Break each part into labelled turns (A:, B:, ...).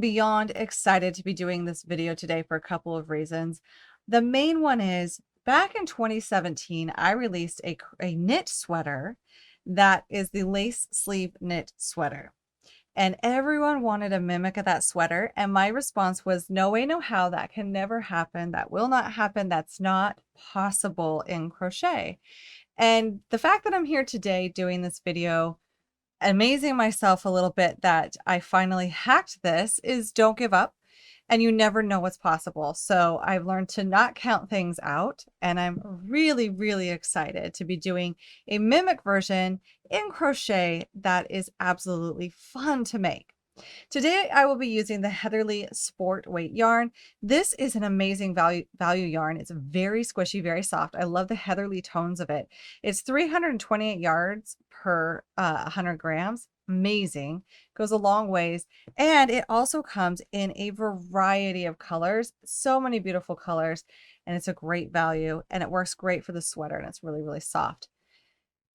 A: beyond excited to be doing this video today for a couple of reasons. The main one is back in 2017, I released a knit sweater that is the lace sleeve knit sweater. And everyone wanted a mimic of that sweater. And my response was, no way, no how, that can never happen. That will not happen. That's not possible in crochet. And the fact that I'm here today doing this video, amazing myself a little bit that I finally hacked this, is don't give up, and you never know what's possible. So I've learned to not count things out, and I'm really, really excited to be doing a mimic version in crochet that is absolutely fun to make. Today, I will be using the Heatherly Sport Weight yarn. This is an amazing value yarn. It's very squishy, very soft. I love the Heatherly tones of it. It's 328 yards per 100 grams. Amazing. Goes a long ways. And it also comes in a variety of colors. So many beautiful colors. And it's a great value. And it works great for the sweater. And it's really, really soft.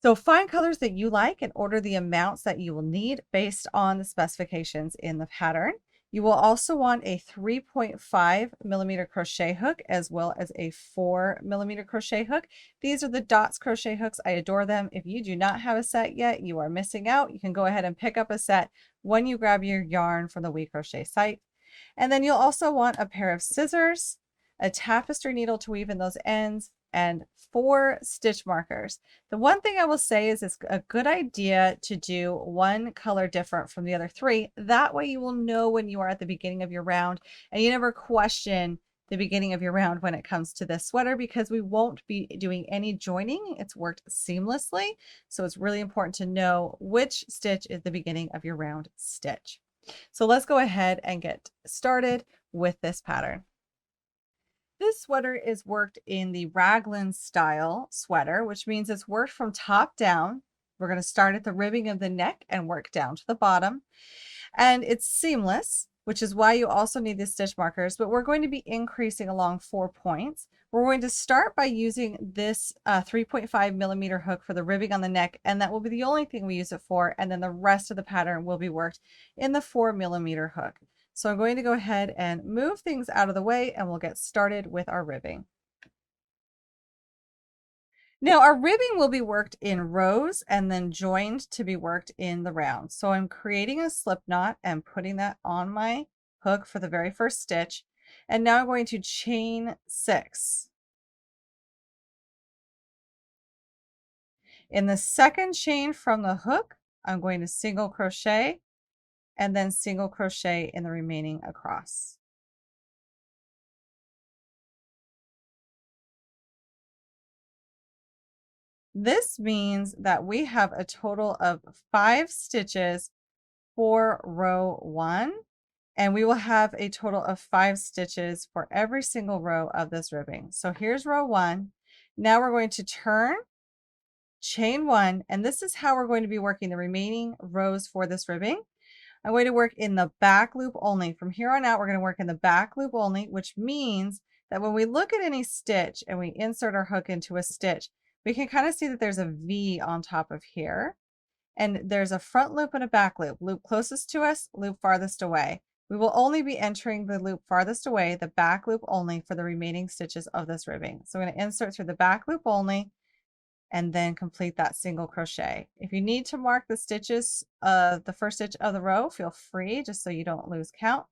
A: So find colors that you like and order the amounts that you will need based on the specifications in the pattern. You will also want a 3.5 millimeter crochet hook as well as a 4 millimeter crochet hook. These are the Dots crochet hooks. I adore them. If you do not have a set yet, you are missing out. You can go ahead and pick up a set when you grab your yarn from the We Crochet site. And then you'll also want a pair of scissors, a tapestry needle to weave in those ends, and 4 stitch markers. The one thing I will say is it's a good idea to do one color different from the other 3. That way you will know when you are at the beginning of your round, and you never question the beginning of your round when it comes to this sweater, because we won't be doing any joining. It's worked seamlessly. So it's really important to know which stitch is the beginning of your round stitch. So let's go ahead and get started with this pattern. This sweater is worked in the raglan style sweater, which means it's worked from top down. We're going to start at the ribbing of the neck and work down to the bottom. And it's seamless, which is why you also need the stitch markers, but we're going to be increasing along 4 points. We're going to start by using this 3.5 millimeter hook for the ribbing on the neck, and that will be the only thing we use it for. And then the rest of the pattern will be worked in the 4 millimeter hook. So I'm going to go ahead and move things out of the way, and we'll get started with our ribbing. Now our ribbing will be worked in rows and then joined to be worked in the round. So I'm creating a slip knot and putting that on my hook for the very first stitch. And now I'm going to chain 6. In the second chain from the hook, I'm going to single crochet and then single crochet in the remaining across. This means that we have a total of 5 stitches for row 1, and we will have a total of 5 stitches for every single row of this ribbing. So here's row 1. Now we're going to turn, chain 1, and this is how we're going to be working the remaining rows for this ribbing. I'm going to work in the back loop only. From here on out, we're going to work in the back loop only, which means that when we look at any stitch and we insert our hook into a stitch, we can kind of see that there's a V on top of here. And there's a front loop and a back loop. Loop closest to us, loop farthest away. We will only be entering the loop farthest away, the back loop only, for the remaining stitches of this ribbing. So I'm going to insert through the back loop only, and then complete that single crochet. If you need to mark the stitches, the first stitch of the row, feel free, just so you don't lose count.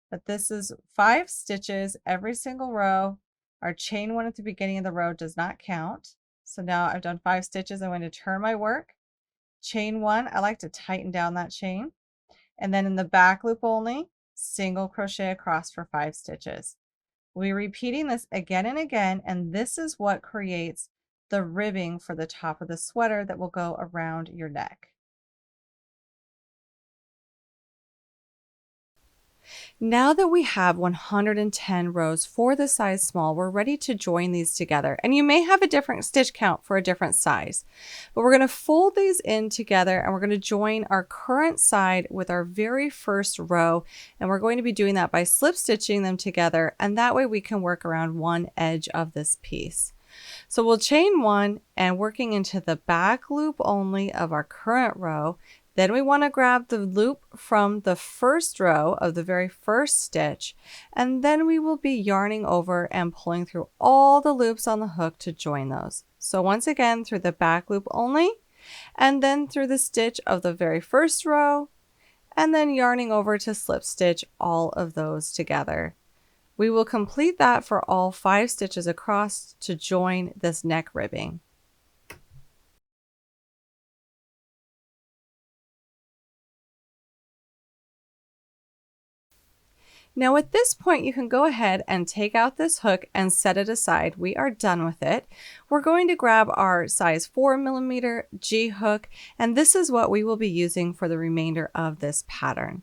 A: But this is 5 stitches every single row. Our chain 1 at the beginning of the row does not count. So now I've done 5 stitches. I'm going to turn my work, chain 1. I like to tighten down that chain. And then in the back loop only, single crochet across for 5 stitches. We'll be repeating this again and again, and this is what creates the ribbing for the top of the sweater that will go around your neck. Now that we have 110 rows for the size small, we're ready to join these together. And you may have a different stitch count for a different size, but we're going to fold these in together, and we're going to join our current side with our very first row. And we're going to be doing that by slip stitching them together. And that way we can work around one edge of this piece. So we'll chain 1 and working into the back loop only of our current row. Then we want to grab the loop from the first row of the very first stitch, and then we will be yarning over and pulling through all the loops on the hook to join those. So once again, through the back loop only, and then through the stitch of the very first row, and then yarning over to slip stitch all of those together. We will complete that for all 5 stitches across to join this neck ribbing. Now at this point, you can go ahead and take out this hook and set it aside. We are done with it. We're going to grab our size 4mm G hook, and this is what we will be using for the remainder of this pattern.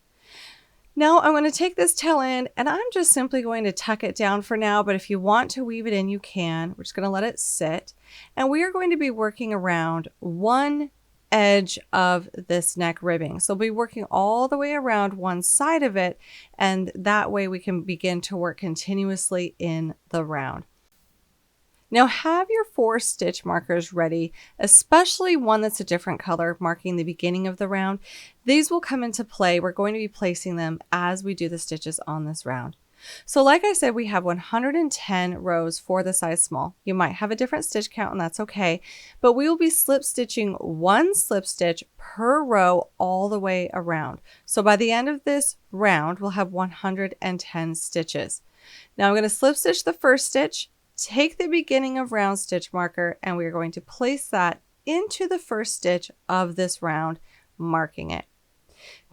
A: Now I'm going to take this tail end and I'm just simply going to tuck it down for now, but if you want to weave it in, you can. We're just going to let it sit, and we are going to be working around one edge of this neck ribbing. So we'll be working all the way around one side of it, and that way we can begin to work continuously in the round. Now have your 4 stitch markers ready, especially one that's a different color marking the beginning of the round. These will come into play. We're going to be placing them as we do the stitches on this round. So like I said, we have 110 rows for the size small. You might have a different stitch count, and that's okay, but we will be slip stitching 1 slip stitch per row all the way around. So by the end of this round, we'll have 110 stitches. Now I'm going to slip stitch the first stitch, take the beginning of round stitch marker, and we are going to place that into the first stitch of this round, marking it.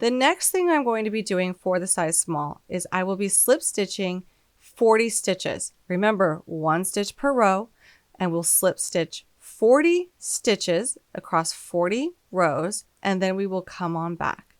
A: The next thing I'm going to be doing for the size small is I will be slip stitching 40 stitches. Remember, 1 stitch per row, and we'll slip stitch 40 stitches across 40 rows, and then we will come on back.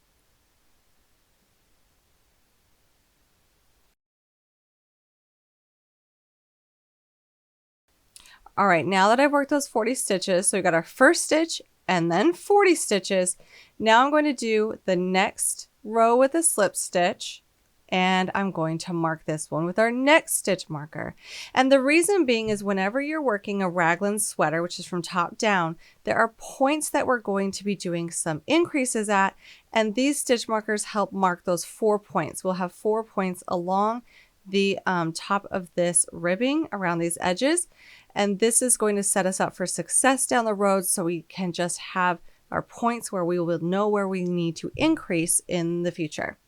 A: All right, now that I've worked those 40 stitches, so we got our first stitch and then 40 stitches. Now I'm going to do the next row with a slip stitch, and I'm going to mark this one with our next stitch marker. And the reason being is whenever you're working a raglan sweater, which is from top down, there are points that we're going to be doing some increases at, and these stitch markers help mark those 4 points. We'll have 4 points along the top of this ribbing around these edges, and this is going to set us up for success down the road, so we can just have our points where we will know where we need to increase in the future.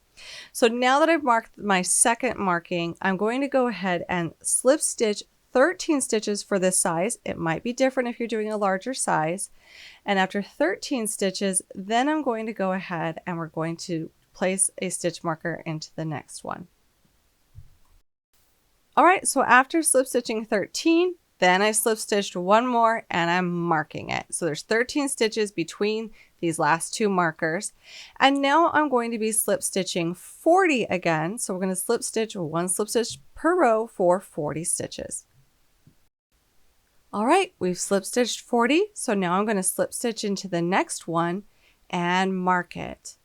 A: So now that I've marked my second marking, I'm going to go ahead and slip stitch 13 stitches for this size. It might be different if you're doing a larger size. And after 13 stitches, then I'm going to go ahead and we're going to place a stitch marker into the next one. All right, so after slip stitching 13, then I slip stitched 1 more and I'm marking it. So there's 13 stitches between these last 2 markers. And now I'm going to be slip stitching 40 again. So we're going to slip stitch 1 slip stitch per row for 40 stitches. All right, we've slip stitched 40. So now I'm going to slip stitch into the next one and mark it.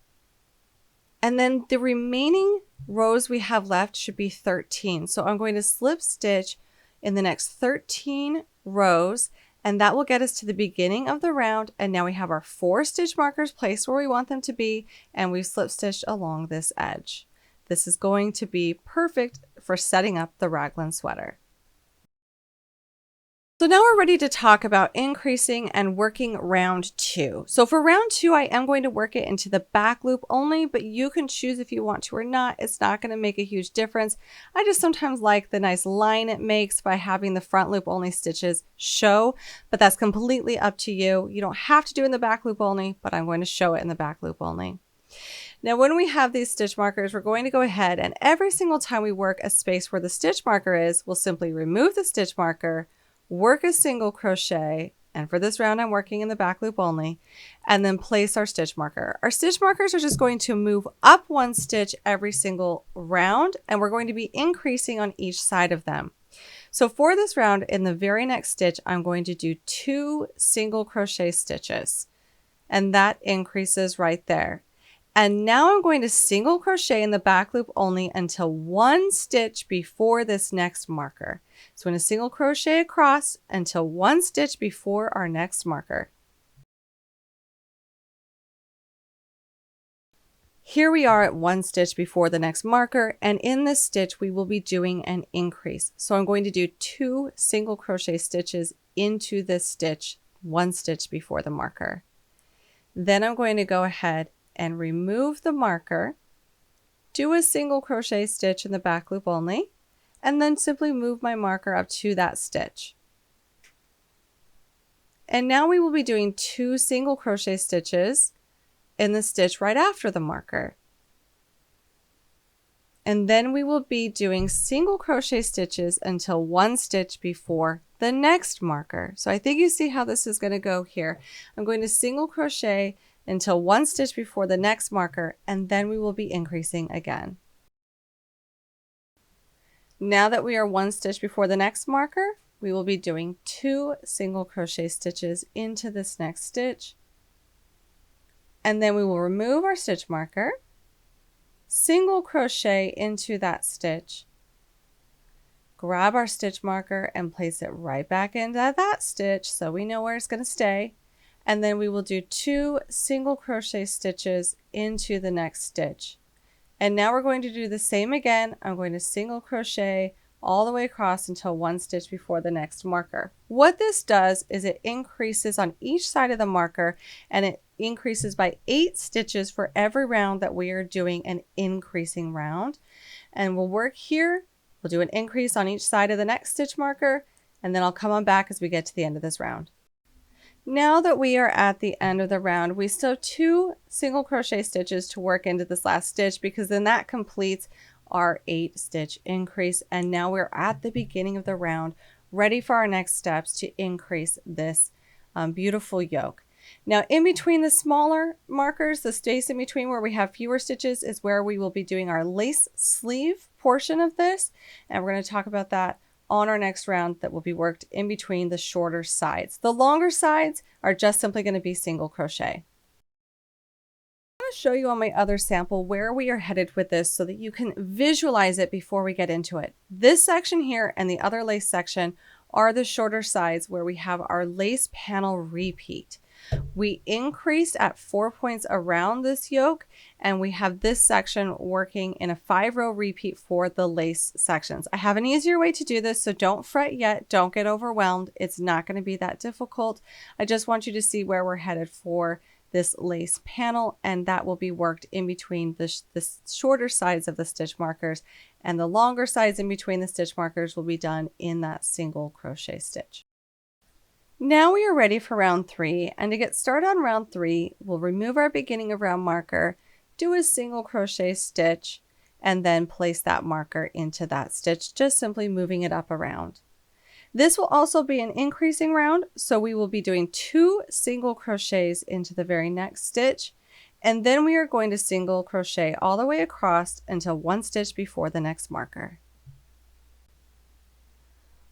A: And then the remaining rows we have left should be 13. So I'm going to slip stitch in the next 13 rows, and that will get us to the beginning of the round. And now we have our 4 stitch markers placed where we want them to be, and we've slip stitched along this edge. This is going to be perfect for setting up the raglan sweater. So now we're ready to talk about increasing and working round 2. So for round 2, I am going to work it into the back loop only, but you can choose if you want to or not. It's not going to make a huge difference. I just sometimes like the nice line it makes by having the front loop only stitches show, but that's completely up to you. You don't have to do it in the back loop only, but I'm going to show it in the back loop only. Now when we have these stitch markers, we're going to go ahead and every single time we work a space where the stitch marker is, we'll simply remove the stitch marker, work a single crochet, and for this round I'm working in the back loop only, and then place our stitch marker. Our stitch markers are just going to move up 1 stitch every single round, and we're going to be increasing on each side of them. So for this round, in the very next stitch, I'm going to do 2 single crochet stitches, and that increases right there. And now I'm going to single crochet in the back loop only until 1 stitch before this next marker. So I'm going to single crochet across until 1 stitch before our next marker. Here we are at 1 stitch before the next marker, and in this stitch we will be doing an increase. So I'm going to do 2 single crochet stitches into this stitch, 1 stitch before the marker. Then I'm going to go ahead and remove the marker, do a single crochet stitch in the back loop only, and then simply move my marker up to that stitch. And now we will be doing 2 single crochet stitches in the stitch right after the marker. And then we will be doing single crochet stitches until 1 stitch before the next marker. So I think you see how this is going to go here. I'm going to single crochet until 1 stitch before the next marker, and then we will be increasing again. Now that we are 1 stitch before the next marker, we will be doing 2 single crochet stitches into this next stitch. And then we will remove our stitch marker, single crochet into that stitch, grab our stitch marker and place it right back into that stitch so we know where it's going to stay. And then we will do 2 single crochet stitches into the next stitch. And now we're going to do the same again. I'm going to single crochet all the way across until 1 stitch before the next marker. What this does is it increases on each side of the marker, and it increases by 8 stitches for every round that we are doing an increasing round. And we'll work here, we'll do an increase on each side of the next stitch marker, and then I'll come on back as we get to the end of this round. Now that we are at the end of the round, we still have 2 single crochet stitches to work into this last stitch, because then that completes our 8 stitch increase. And now we're at the beginning of the round, ready for our next steps to increase this beautiful yoke. Now in between the smaller markers, the space in between where we have fewer stitches is where we will be doing our lace sleeve portion of this. And we're going to talk about that on our next round that will be worked in between the shorter sides. The longer sides are just simply going to be single crochet. I'm going to show you on my other sample where we are headed with this so that you can visualize it before we get into it. This section here and the other lace section are the shorter sides where we have our lace panel repeat. We increased at 4 points around this yoke, and we have this section working in a 5-row repeat for the lace sections. I have an easier way to do this, so don't fret yet. Don't get overwhelmed. It's not going to be that difficult. I just want you to see where we're headed for this lace panel, and that will be worked in between the shorter sides of the stitch markers, and the longer sides in between the stitch markers will be done in that single crochet stitch. Now we are ready for round 3, and to get started on round 3, we'll remove our beginning of round marker, do a single crochet stitch, and then place that marker into that stitch, just simply moving it up around. This will also be an increasing round, so we will be doing 2 single crochets into the very next stitch, and then we are going to single crochet all the way across until 1 stitch before the next marker.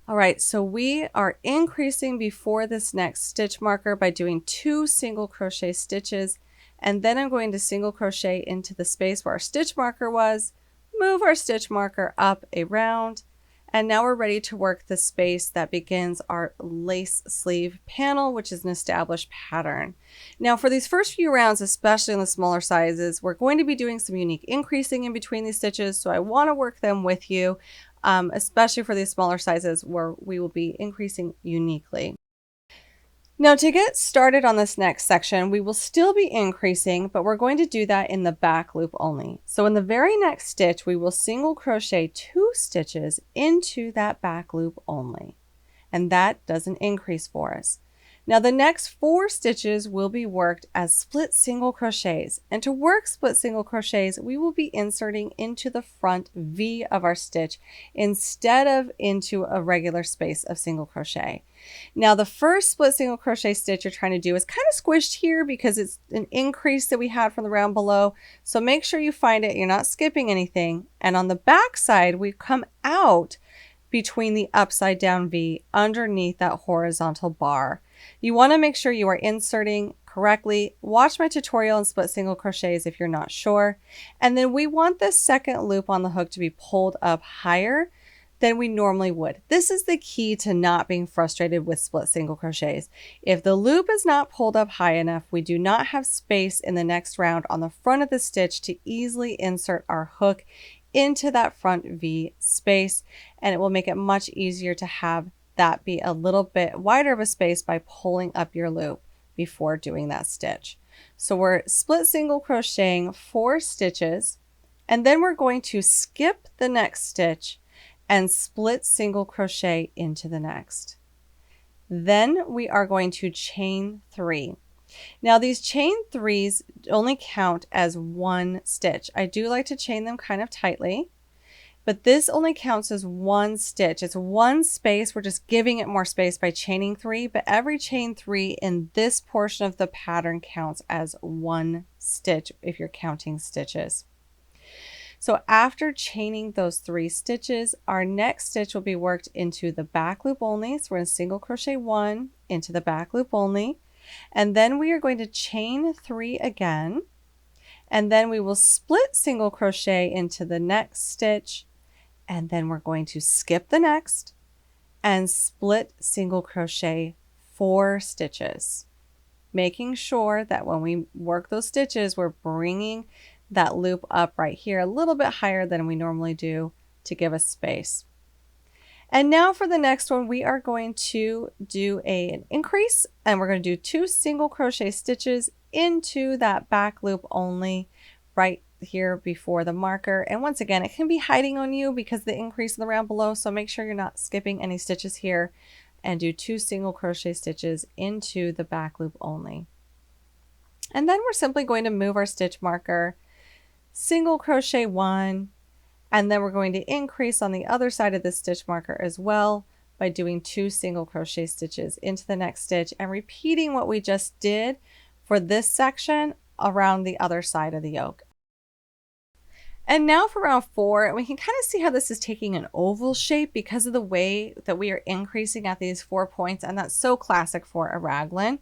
A: All right, so we are increasing before this next stitch marker by doing 2 single crochet stitches, and then I'm going to single crochet into the space where our stitch marker was, move our stitch marker up a round, and now we're ready to work the space that begins our lace sleeve panel, which is an established pattern. Now for these first few rounds, especially in the smaller sizes, we're going to be doing some unique increasing in between these stitches, so I want to work them with you. Especially for these smaller sizes where we will be increasing uniquely. Now to get started on this next section, we will still be increasing, but we're going to do that in the back loop only. So in the very next stitch, we will single crochet 2 stitches into that back loop only. And that does an increase for us. Now the next 4 stitches will be worked as split single crochets, and to work split single crochets we will be inserting into the front V of our stitch instead of into a regular space of single crochet. Now the first split single crochet stitch you're trying to do is kind of squished here because it's an increase that we had from the round below, so make sure you find it, you're not skipping anything. And on the back side we come out between the upside down V underneath that horizontal bar. You want to make sure you are inserting correctly. Watch my tutorial on split single crochets if you're not sure. And then we want this second loop on the hook to be pulled up higher than we normally would. This is the key to not being frustrated with split single crochets. If the loop is not pulled up high enough, we do not have space in the next round on the front of the stitch to easily insert our hook into that front V space, and it will make it much easier to have that be a little bit wider of a space by pulling up your loop before doing that stitch. So we're split single crocheting 4 stitches, and then we're going to skip the next stitch and split single crochet into the next. Then we are going to chain 3. Now these chain 3s only count as 1 stitch. I do like to chain them kind of tightly, but this only counts as 1 stitch. It's 1 space. We're just giving it more space by chaining 3, but every chain 3 in this portion of the pattern counts as 1 stitch if you're counting stitches. So after chaining those 3 stitches, our next stitch will be worked into the back loop only. So we're going to single crochet 1 into the back loop only, and then we are going to chain 3 again, and then we will split single crochet into the next stitch, and then we're going to skip the next and split single crochet 4 stitches, making sure that when we work those stitches, we're bringing that loop up right here a little bit higher than we normally do to give us space. And now for the next one, we are going to do an increase, and we're going to do 2 single crochet stitches into that back loop only right here before the marker. And once again, it can be hiding on you because the increase in the round below, so make sure you're not skipping any stitches here, and do 2 single crochet stitches into the back loop only. And then we're simply going to move our stitch marker, single crochet 1, and then we're going to increase on the other side of the stitch marker as well by doing 2 single crochet stitches into the next stitch and repeating what we just did for this section around the other side of the yoke. And now for round 4, we can kind of see how this is taking an oval shape because of the way that we are increasing at these 4 points, and that's so classic for a raglan.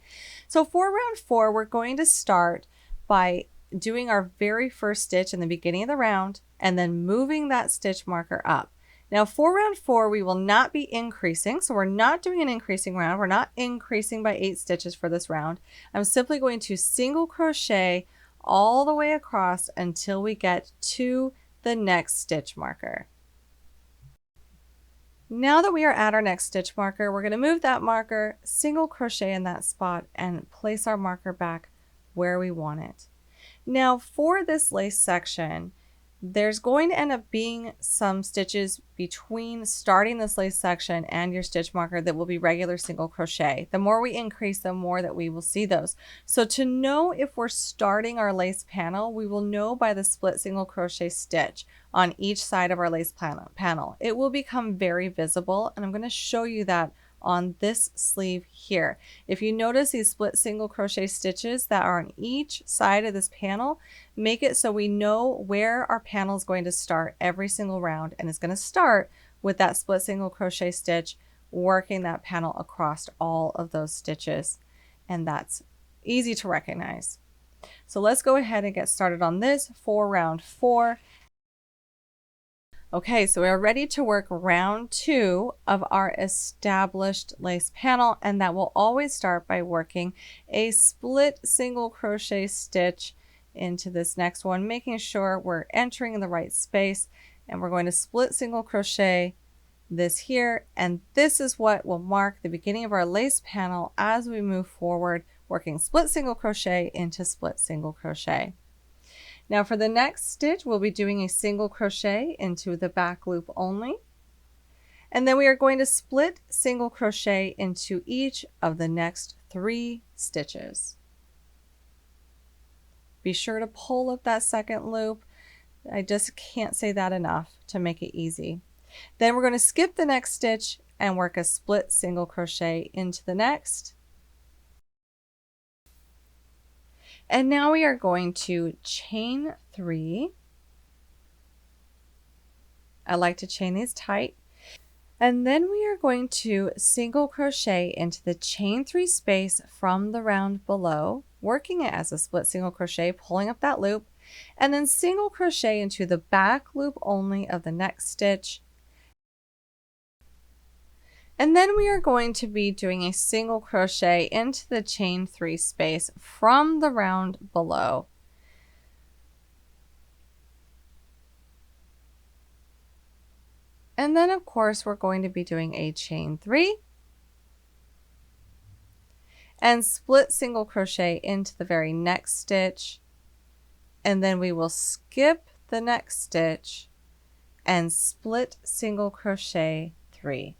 A: So for round 4, we're going to start by doing our very first stitch in the beginning of the round and then moving that stitch marker up. Now for round 4, we will not be increasing, so we're not doing an increasing round. We're not increasing by 8 stitches for this round. I'm simply going to single crochet all the way across until we get to the next stitch marker. Now that we are at our next stitch marker, we're going to move that marker, single crochet in that spot, and place our marker back where we want it. Now for this lace section, there's going to end up being some stitches between starting this lace section and your stitch marker that will be regular single crochet. The more we increase, the more that we will see those. So to know if we're starting our lace panel, we will know by the split single crochet stitch on each side of our lace panel. It will become very visible, and I'm going to show you that on this sleeve here. If you notice these split single crochet stitches that are on each side of this panel, make it so we know where our panel is going to start every single round, and it's going to start with that split single crochet stitch, working that panel across all of those stitches, and that's easy to recognize. So let's go ahead and get started on this for round 4. Okay, so we're ready to work round 2 of our established lace panel, and that will always start by working a split single crochet stitch into this next one, making sure we're entering in the right space, and we're going to split single crochet this here, and this is what will mark the beginning of our lace panel as we move forward, working split single crochet into split single crochet. Now for the next stitch, we'll be doing a single crochet into the back loop only. And then we are going to split single crochet into each of the next 3 stitches. Be sure to pull up that second loop. I just can't say that enough to make it easy. Then we're going to skip the next stitch and work a split single crochet into the next. And now we are going to chain 3. I like to chain these tight. And then we are going to single crochet into the chain 3 space from the round below, working it as a split single crochet, pulling up that loop, and then single crochet into the back loop only of the next stitch. And then we are going to be doing a single crochet into the chain 3 space from the round below. And then of course we're going to be doing a chain 3 and split single crochet into the very next stitch, and then we will skip the next stitch and split single crochet 3.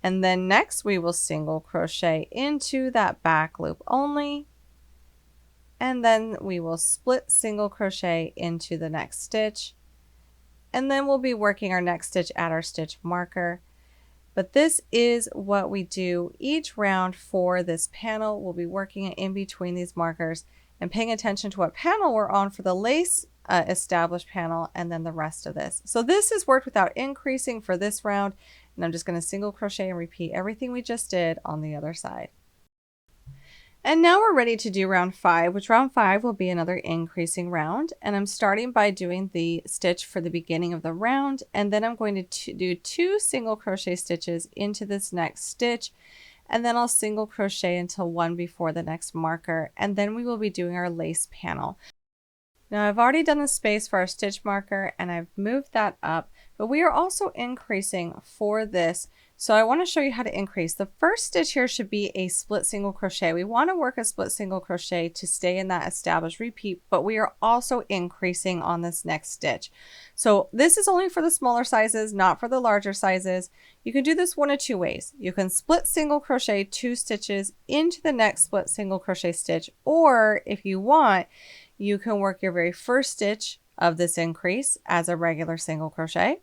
A: And then next we will single crochet into that back loop only, and then we will split single crochet into the next stitch, and then we'll be working our next stitch at our stitch marker. But this is what we do each round for this panel. We'll be working in between these markers and paying attention to what panel we're on for the lace established panel, and then the rest of this. So this is worked without increasing for this round, and I'm just going to single crochet and repeat everything we just did on the other side. And now we're ready to do round 5, which round 5 will be another increasing round. And I'm starting by doing the stitch for the beginning of the round, and then I'm going to do 2 single crochet stitches into this next stitch, and then I'll single crochet until one before the next marker, and then we will be doing our lace panel. Now I've already done the space for our stitch marker and I've moved that up, but we are also increasing for this. So I want to show you how to increase. The first stitch here should be a split single crochet. We want to work a split single crochet to stay in that established repeat, but we are also increasing on this next stitch. So this is only for the smaller sizes, not for the larger sizes. You can do this one of 2 ways. You can split single crochet 2 stitches into the next split single crochet stitch, or if you want, you can work your very first stitch of this increase as a regular single crochet,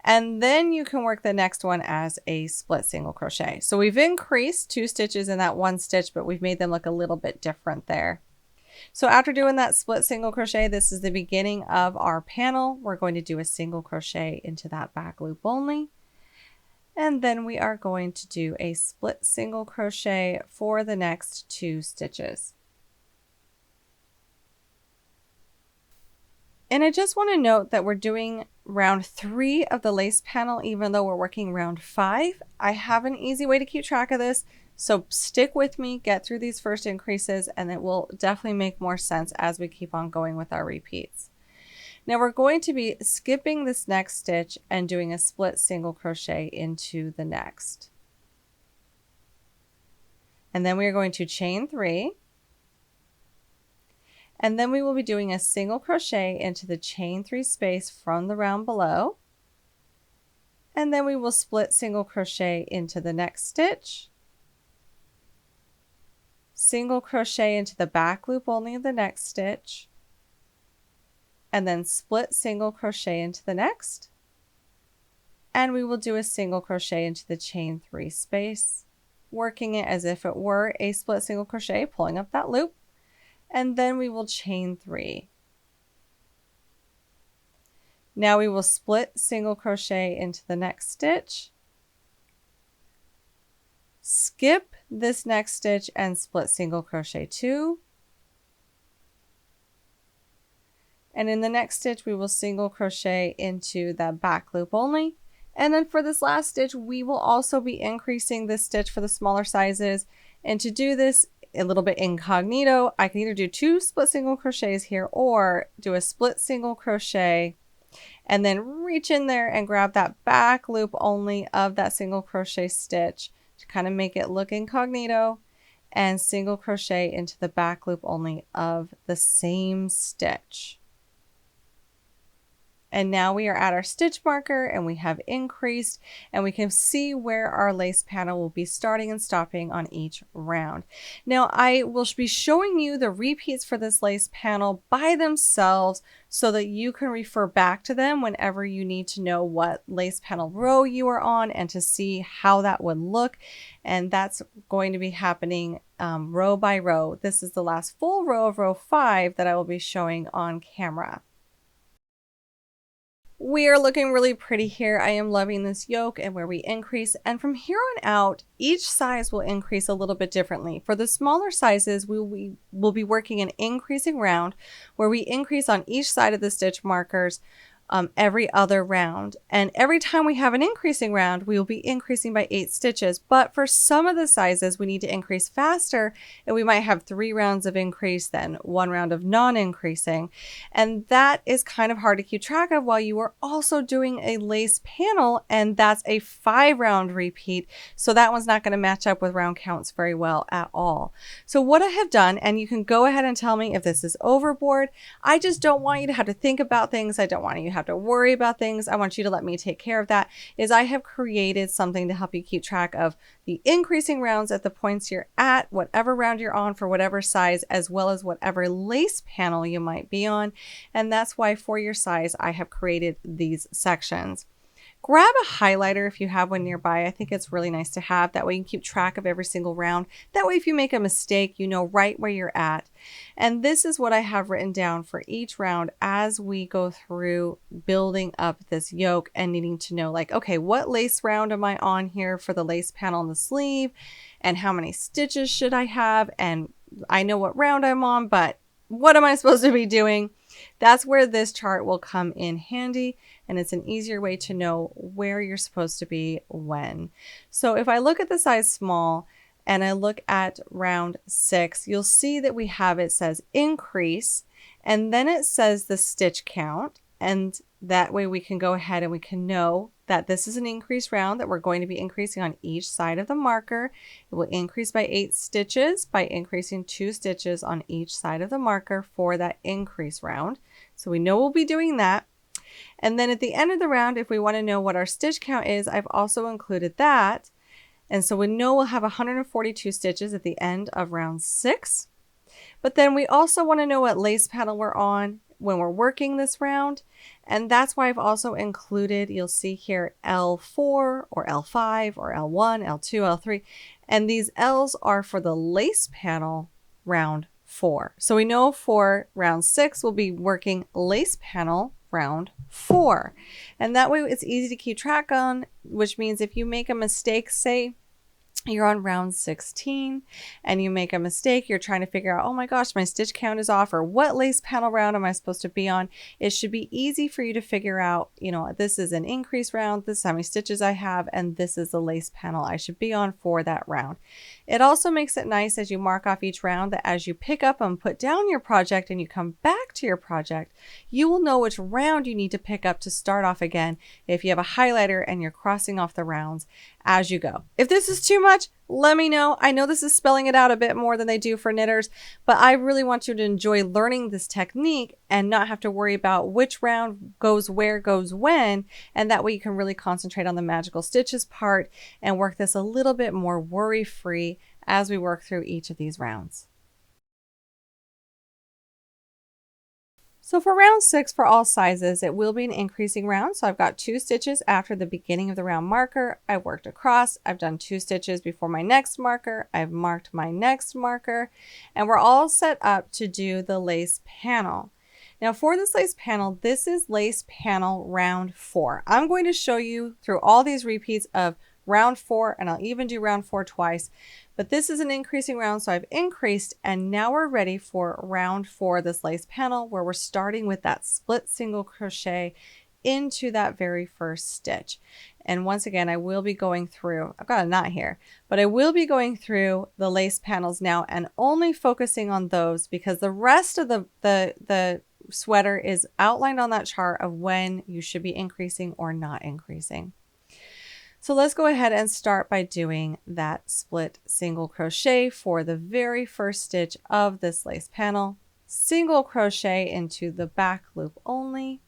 A: and then you can work the next one as a split single crochet. So we've increased 2 stitches in that one stitch, but we've made them look a little bit different there. So after doing that split single crochet, this is the beginning of our panel. We're going to do a single crochet into that back loop only, and then we are going to do a split single crochet for the next 2 stitches. And I just want to note that we're doing round 3 of the lace panel, even though we're working round 5. I have an easy way to keep track of this, so stick with me, get through these first increases, and it will definitely make more sense as we keep on going with our repeats. Now we're going to be skipping this next stitch and doing a split single crochet into the next. And then we are going to chain 3. And then we will be doing a single crochet into the chain 3 space from the round below. And then we will split single crochet into the next stitch, single crochet into the back loop only of the next stitch, and then split single crochet into the next. And we will do a single crochet into the chain 3 space, working it as if it were a split single crochet, pulling up that loop. And then we will chain 3. Now we will split single crochet into the next stitch, skip this next stitch and split single crochet 2. And in the next stitch, we will single crochet into that back loop only. And then for this last stitch, we will also be increasing this stitch for the smaller sizes. And to do this a little bit incognito, I can either do 2 split single crochets here or do a split single crochet and then reach in there and grab that back loop only of that single crochet stitch to kind of make it look incognito, and single crochet into the back loop only of the same stitch. And now we are at our stitch marker and we have increased, and we can see where our lace panel will be starting and stopping on each round. Now I will be showing you the repeats for this lace panel by themselves so that you can refer back to them whenever you need to know what lace panel row you are on and to see how that would look. And that's going to be happening row by row. This is the last full row of row 5 that I will be showing on camera. We are looking really pretty here. I am loving this yoke and where we increase. And from here on out, each size will increase a little bit differently. For the smaller sizes, we'll be working an increasing round where we increase on each side of the stitch markers every other round. And every time we have an increasing round, we will be increasing by 8 stitches. But for some of the sizes, we need to increase faster, and we might have 3 rounds of increase, then 1 round of non-increasing. And that is kind of hard to keep track of while you are also doing a lace panel, and that's a 5-round repeat. So that one's not going to match up with round counts very well at all. So what I have done, and you can go ahead and tell me if this is overboard, I just don't want you to have to think about things. I don't want you to have to worry about things. I want you to let me take care of that. Is I have created something to help you keep track of the increasing rounds at the points you're at, whatever round you're on for whatever size, as well as whatever lace panel you might be on. And that's why for your size, I have created these sections. Grab a highlighter if you have one nearby. I think it's really nice to have. That way you can keep track of every single round. That way if you make a mistake, you know right where you're at. And this is what I have written down for each round as we go through building up this yoke and needing to know, like, okay, what lace round am I on here for the lace panel on the sleeve? And how many stitches should I have? And I know what round I'm on, but what am I supposed to be doing? That's where this chart will come in handy, and it's an easier way to know where you're supposed to be when. So if I look at the size small and I look at round 6, you'll see that we have, it says increase, and then it says the stitch count, and that way we can go ahead and we can know that this is an increase round that we're going to be increasing on each side of the marker. It will increase by 8 stitches by increasing 2 stitches on each side of the marker for that increase round. So we know we'll be doing that. And then at the end of the round, if we want to know what our stitch count is, I've also included that. And so we know we'll have 142 stitches at the end of round 6. But then we also want to know what lace panel we're on when we're working this round. And that's why I've also included, you'll see here, L4 or L5 or L1, L2, L3. And these L's are for the lace panel round 4. So we know for round 6, we'll be working lace panel round 4. And that way it's easy to keep track on, which means if you make a mistake, say you're on round 16 and you make a mistake, you're trying to figure out, oh my gosh, my stitch count is off, or what lace panel round am I supposed to be on? It should be easy for you to figure out, you know, this is an increase round, this is how many stitches I have, and this is the lace panel I should be on for that round. It also makes it nice as you mark off each round that as you pick up and put down your project and you come back to your project, you will know which round you need to pick up to start off again if you have a highlighter and you're crossing off the rounds as you go. If this is too much, let me know. I know this is spelling it out a bit more than they do for knitters, but I really want you to enjoy learning this technique and not have to worry about which round goes where, goes when, and that way you can really concentrate on the magical stitches part and work this a little bit more worry-free as we work through each of these rounds. So for round 6 for all sizes, it will be an increasing round. So I've got 2 stitches after the beginning of the round marker. I worked across, I've done 2 stitches before my next marker. I've marked my next marker, and we're all set up to do the lace panel. Now for this lace panel, this is lace panel round 4. I'm going to show you through all these repeats of round 4, and I'll even do round 4 twice. But this is an increasing round, so I've increased, and now we're ready for round 4, this lace panel, where we're starting with that split single crochet into that very first stitch. And once again, I will be going through, I've got a knot here, but I will be going through the lace panels now and only focusing on those because the rest of the sweater is outlined on that chart of when you should be increasing or not increasing. So let's go ahead and start by doing that split single crochet for the very first stitch of this lace panel. Single crochet into the back loop only.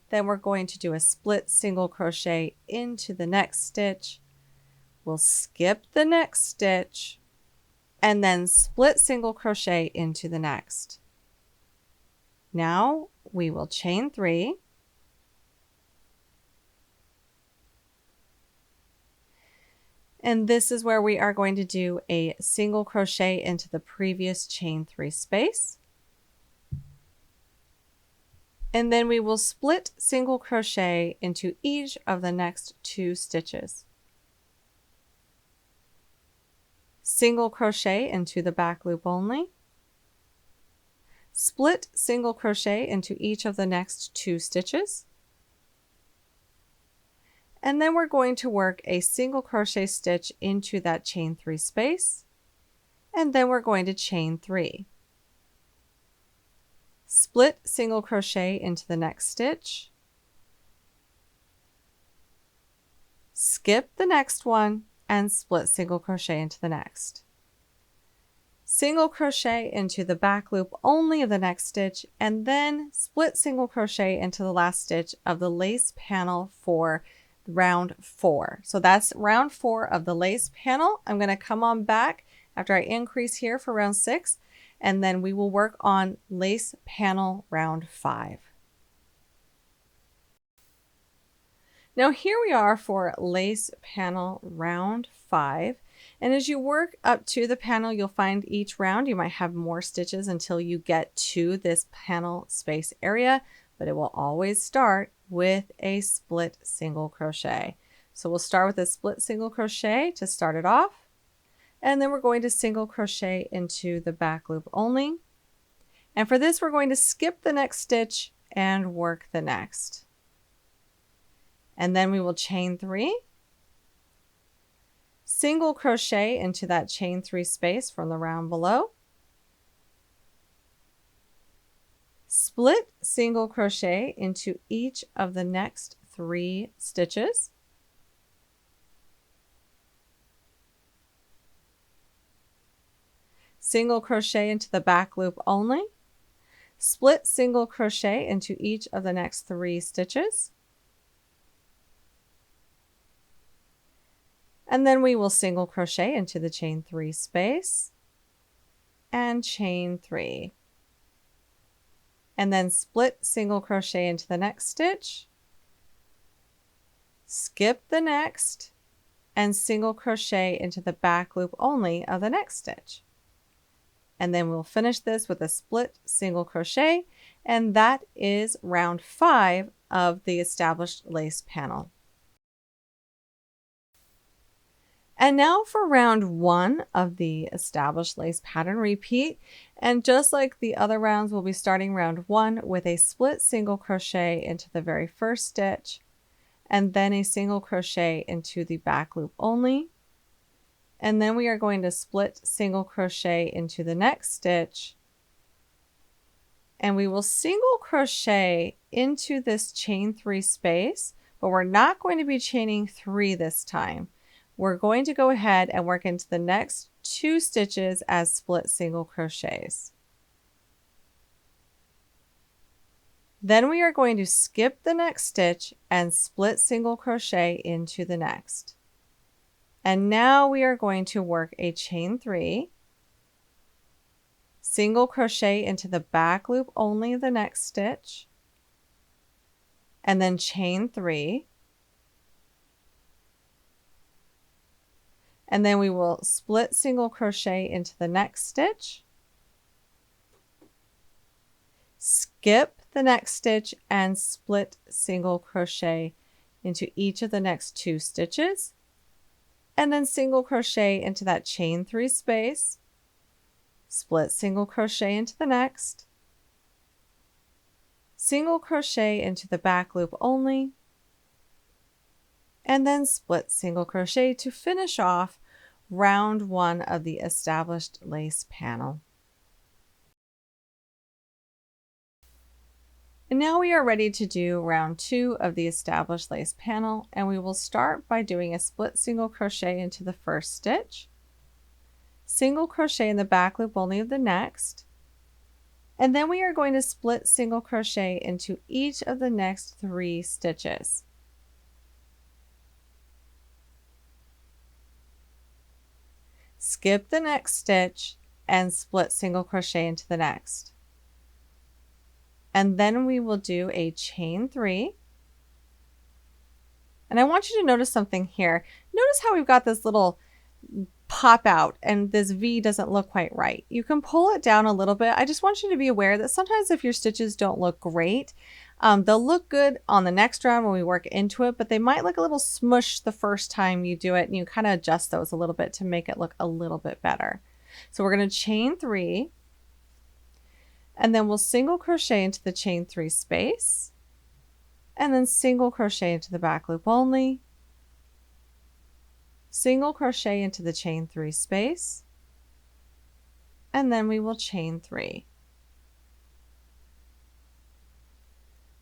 A: Then we're going to do a split single crochet into the next stitch. We'll skip the next stitch and then split single crochet into the next. Now we will chain 3. And this is where we are going to do a single crochet into the previous chain 3 space. And then we will split single crochet into each of the next 2 stitches. Single crochet into the back loop only. Split single crochet into each of the next 2 stitches. And then we're going to work a single crochet stitch into that chain 3 space. And then we're going to chain 3. Split single crochet into the next stitch. Skip the next one and split single crochet into the next. Single crochet into the back loop only of the next stitch, and then split single crochet into the last stitch of the lace panel for round 4. So that's round 4 of the lace panel. I'm going to come on back after I increase here for round 6, and then we will work on lace panel round 5. Now here we are for lace panel round 5. And as you work up to the panel, you'll find each round you might have more stitches until you get to this panel space area, but it will always start with a split single crochet. So we'll start with a split single crochet to start it off. And then we're going to single crochet into the back loop only. And for this, we're going to skip the next stitch and work the next. And then we will chain 3, single crochet into that chain 3 space from the round below, split single crochet into each of the next 3 stitches, single crochet into the back loop only, split single crochet into each of the next 3 stitches, and then we will single crochet into the chain 3 space and chain 3, and then split single crochet into the next stitch, skip the next, and single crochet into the back loop only of the next stitch. And then we'll finish this with a split single crochet, and that is round 5 of the established lace panel. And now for round 1 of the established lace pattern repeat. And just like the other rounds, we'll be starting round 1 with a split single crochet into the very first stitch, and then a single crochet into the back loop only. And then we are going to split single crochet into the next stitch, and we will single crochet into this chain 3 space, but we're not going to be chaining 3 this time. We're going to go ahead and work into the next 2 stitches as split single crochets. Then we are going to skip the next stitch and split single crochet into the next. And now we are going to work a chain 3, single crochet into the back loop only of the next stitch, and then chain 3, and then we will split single crochet into the next stitch, skip the next stitch, and split single crochet into each of the next 2 stitches, and then single crochet into that chain 3 space, split single crochet into the next, single crochet into the back loop only, and then split single crochet to finish off round 1 of the established lace panel. And now we are ready to do round 2 of the established lace panel, and we will start by doing a split single crochet into the first stitch, single crochet in the back loop only of the next, and then we are going to split single crochet into each of the next 3 stitches. Skip the next stitch and split single crochet into the next. And then we will do a chain 3. And I want you to notice something here. Notice how we've got this little pop out and this V doesn't look quite right. You can pull it down a little bit. I just want you to be aware that sometimes if your stitches don't look great, They'll look good on the next round when we work into it, but they might look a little smushed the first time you do it, and you kind of adjust those a little bit to make it look a little bit better. So we're going to chain 3, and then we'll single crochet into the chain 3 space, and then single crochet into the back loop only, single crochet into the chain 3 space, and then we will chain 3.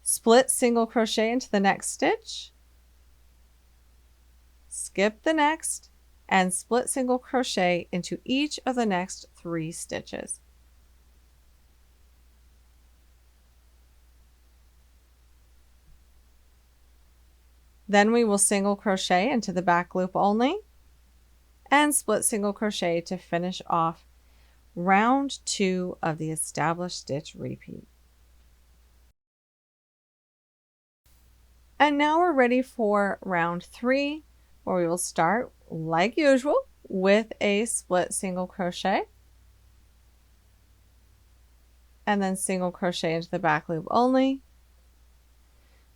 A: Split single crochet into the next stitch, skip the next, and split single crochet into each of the next 3 stitches. Then we will single crochet into the back loop only and split single crochet to finish off round 2 of the established stitch repeat. And now we're ready for round 3, where we will start like usual with a split single crochet and then single crochet into the back loop only.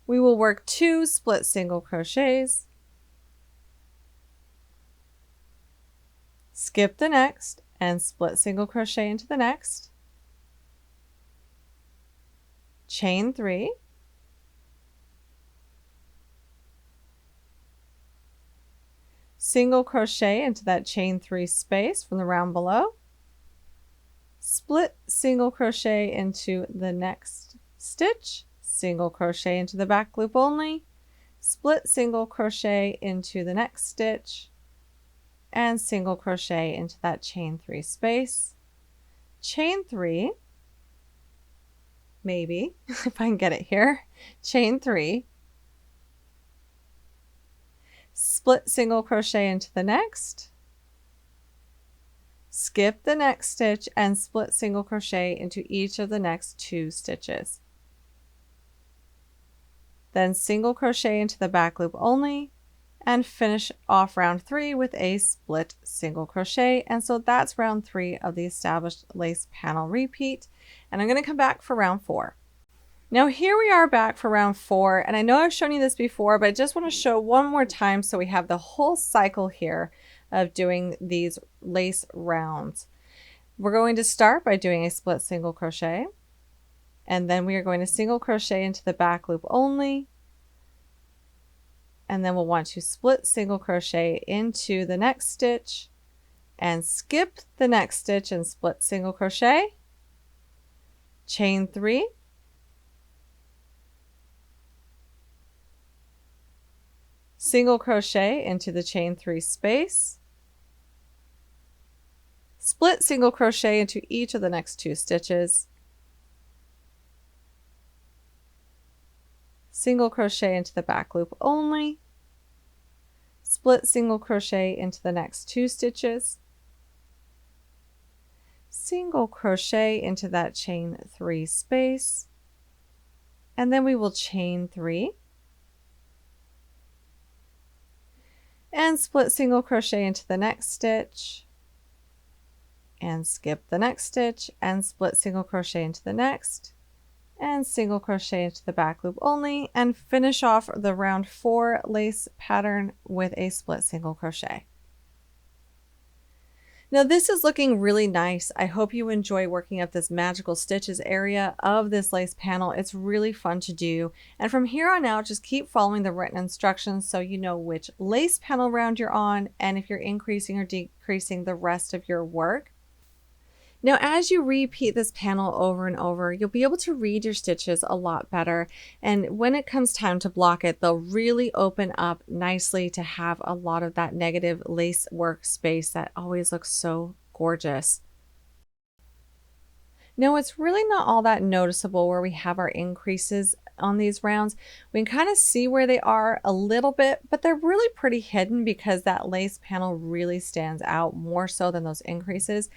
A: We will work 2 split single crochets, skip the next and split single crochet into the next, chain 3, single crochet into that chain 3 space from the round below, split single crochet into the next stitch, single crochet into the back loop only, split single crochet into the next stitch, and single crochet into that chain 3 space, chain 3, maybe if I can get it here, chain 3, split single crochet into the next, skip the next stitch and split single crochet into each of the next 2 stitches. Then single crochet into the back loop only and finish off round 3 with a split single crochet. And so that's round 3 of the established lace panel repeat. And I'm going to come back for round 4. Now here we are back for round 4, and I know I've shown you this before, but I just want to show one more time so we have the whole cycle here of doing these lace rounds. We're going to start by doing a split single crochet, and then we are going to single crochet into the back loop only, and then we'll want to split single crochet into the next stitch and skip the next stitch and split single crochet, chain 3, single crochet into the chain 3 space, split single crochet into each of the next 2 stitches, single crochet into the back loop only, split single crochet into the next 2 stitches, single crochet into that chain 3 space, and then we will chain 3 and split single crochet into the next stitch and skip the next stitch and split single crochet into the next and single crochet into the back loop only, and finish off the round 4 lace pattern with a split single crochet. Now this is looking really nice. I hope you enjoy working up this magical stitches area of this lace panel. It's really fun to do. And from here on out, just keep following the written instructions so you know which lace panel round you're on and if you're increasing or decreasing the rest of your work. Now, as you repeat this panel over and over, you'll be able to read your stitches a lot better. And when it comes time to block it, they'll really open up nicely to have a lot of that negative lace work space that always looks so gorgeous. Now, it's really not all that noticeable where we have our increases on these rounds. We can kind of see where they are a little bit, but they're really pretty hidden because that lace panel really stands out more so than those increases.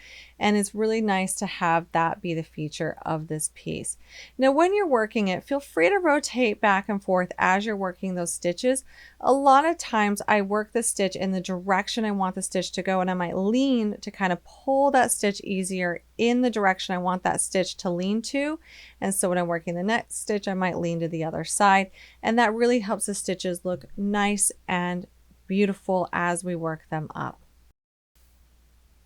A: And it's really nice to have that be the feature of this piece. Now, when you're working it, feel free to rotate back and forth as you're working those stitches. A lot of times I work the stitch in the direction I want the stitch to go, and I might lean to kind of pull that stitch easier in the direction I want that stitch to lean to. And so when I'm working the next stitch, I might lean to the other side, and that really helps the stitches look nice and beautiful as we work them up.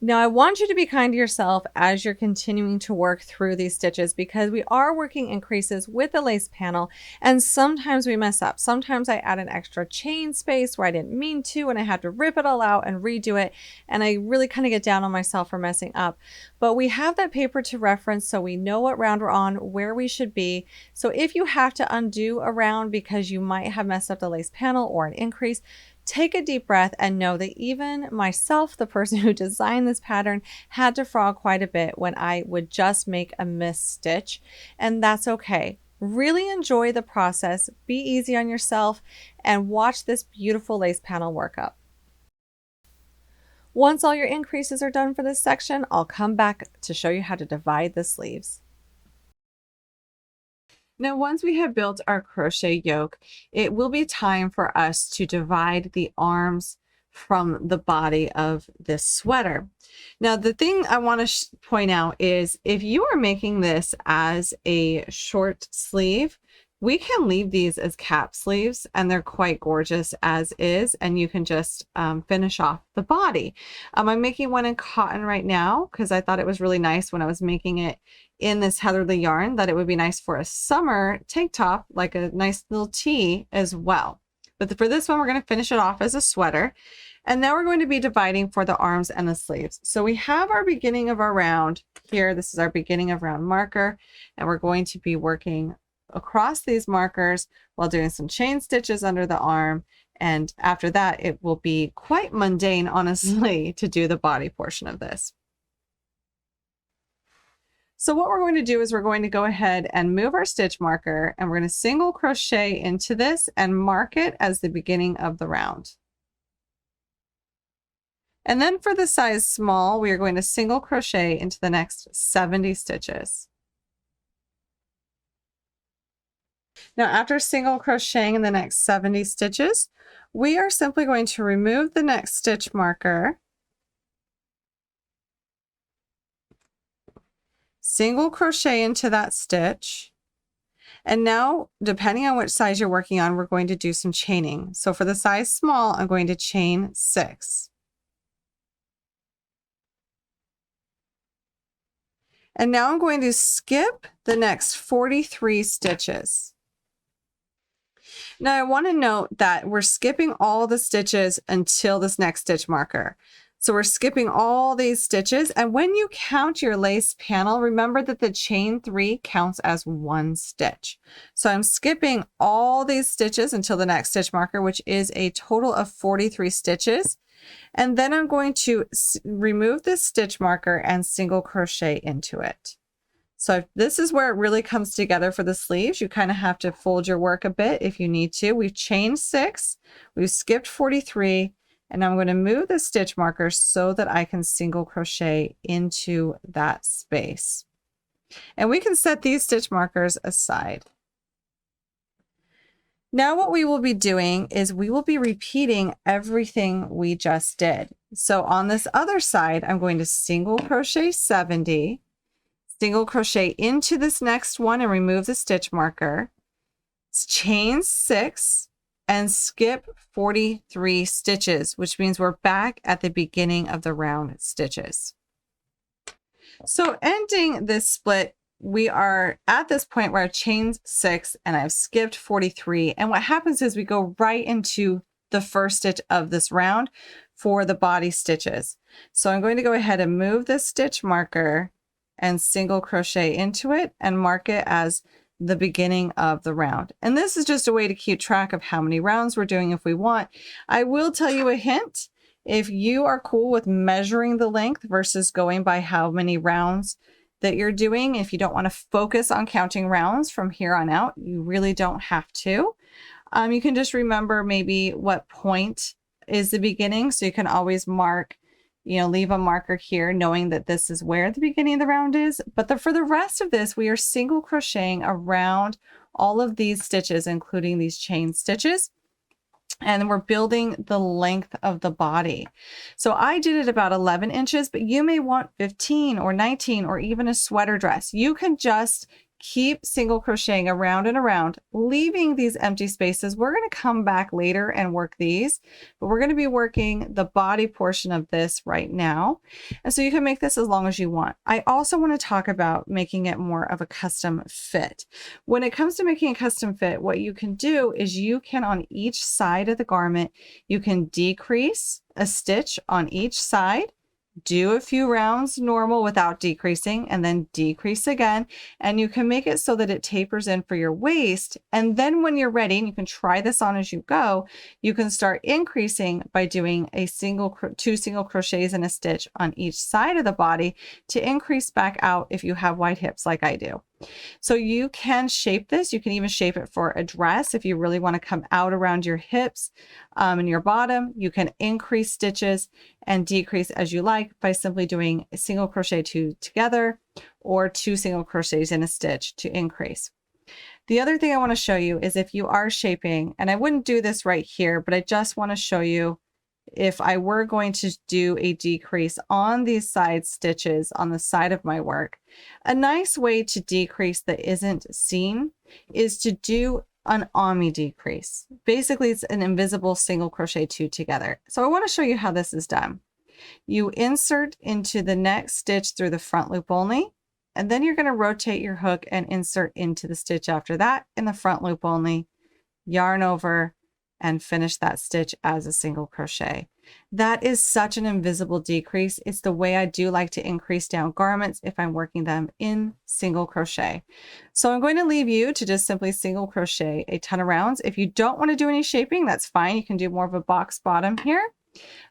A: Now I want you to be kind to yourself as you're continuing to work through these stitches, because we are working increases with the lace panel, and sometimes we mess up. Sometimes I add an extra chain space where I didn't mean to, and I have to rip it all out and redo it, and I really kind of get down on myself for messing up. But we have that paper to reference, so we know what round we're on, where we should be. So if you have to undo a round because you might have messed up the lace panel or an increase, take a deep breath and know that even myself, the person who designed this pattern, had to frog quite a bit when I would just make a missed stitch, and that's okay. Really enjoy the process, be easy on yourself, and watch this beautiful lace panel work up. Once all your increases are done for this section, I'll come back to show you how to divide the sleeves. Now, once we have built our crochet yoke, it will be time for us to divide the arms from the body of this sweater. Now, the thing I want to point out is if you are making this as a short sleeve, we can leave these as cap sleeves, and they're quite gorgeous as is, and you can just finish off the body. I'm making one in cotton right now because I thought it was really nice when I was making it in this Heatherly yarn, that it would be nice for a summer tank top, like a nice little tee as well. But for this one, we're going to finish it off as a sweater. And now we're going to be dividing for the arms and the sleeves. So we have our beginning of our round here. This is our beginning of round marker, and we're going to be working across these markers while doing some chain stitches under the arm. And after that, it will be quite mundane, honestly, to do the body portion of this. So what we're going to do is we're going to go ahead and move our stitch marker, and we're going to single crochet into this and mark it as the beginning of the round. And then for the size small, we are going to single crochet into the next 70 stitches. Now, after single crocheting in the next 70 stitches, we are simply going to remove the next stitch marker, single crochet into that stitch, and now, depending on which size you're working on, we're going to do some chaining. So for the size small, I'm going to chain 6. And now I'm going to skip the next 43 stitches. Now I want to note that we're skipping all the stitches until this next stitch marker. So we're skipping all these stitches, and when you count your lace panel, remember that the chain 3 counts as 1 stitch. So I'm skipping all these stitches until the next stitch marker, which is a total of 43 stitches. And then I'm going to remove this stitch marker and single crochet into it. So this is where it really comes together for the sleeves. You kind of have to fold your work a bit if you need to. We've chained 6, we've skipped 43, and I'm going to move the stitch marker so that I can single crochet into that space. And we can set these stitch markers aside. Now what we will be doing is we will be repeating everything we just did. So on this other side, I'm going to single crochet 70, single crochet into this next one and remove the stitch marker, chain 6, and skip 43 stitches, which means we're back at the beginning of the round stitches. So ending this split, we are at this point where I've chained 6 and I've skipped 43. And what happens is we go right into the first stitch of this round for the body stitches. So I'm going to go ahead and move this stitch marker and single crochet into it and mark it as the beginning of the round. And this is just a way to keep track of how many rounds we're doing if we want. I will tell you a hint. If you are cool with measuring the length versus going by how many rounds that you're doing, if you don't want to focus on counting rounds from here on out, you really don't have to. You can just remember maybe what point is the beginning. So you can always mark leave a marker here knowing that this is where the beginning of the round is. But for the rest of this, we are single crocheting around all of these stitches, including these chain stitches. And we're building the length of the body. So I did it about 11 inches, but you may want 15 or 19 or even a sweater dress. You can just keep single crocheting around and around, leaving these empty spaces. We're going to come back later and work these, but we're going to be working the body portion of this right now. And so you can make this as long as you want. I also want to talk about making it more of a custom fit. When it comes to making a custom fit, what you can do is you can, on each side of the garment, you can decrease a stitch on each side, do a few rounds normal without decreasing, and then decrease again. And you can make it so that it tapers in for your waist. And then when you're ready, and you can try this on as you go, you can start increasing by doing two single crochets in a stitch on each side of the body to increase back out if you have wide hips like I do. So you can shape this. You can even shape it for a dress if you really want to come out around your hips and your bottom. You can increase stitches and decrease as you like by simply doing a single crochet two together or two single crochets in a stitch to increase. The other thing I want to show you is if you are shaping, and I wouldn't do this right here, but I just want to show you if I were going to do a decrease on these side stitches on the side of my work. A nice way to decrease that isn't seen is to do an omni decrease. Basically, it's an invisible single crochet two together. So I want to show you how this is done. You insert into the next stitch through the front loop only, and then you're going to rotate your hook and insert into the stitch after that in the front loop only, yarn over, and finish that stitch as a single crochet. That is such an invisible decrease. It's the way I do like to increase down garments if I'm working them in single crochet. So I'm going to leave you to just simply single crochet a ton of rounds. If you don't want to do any shaping, that's fine. You can do more of a box bottom here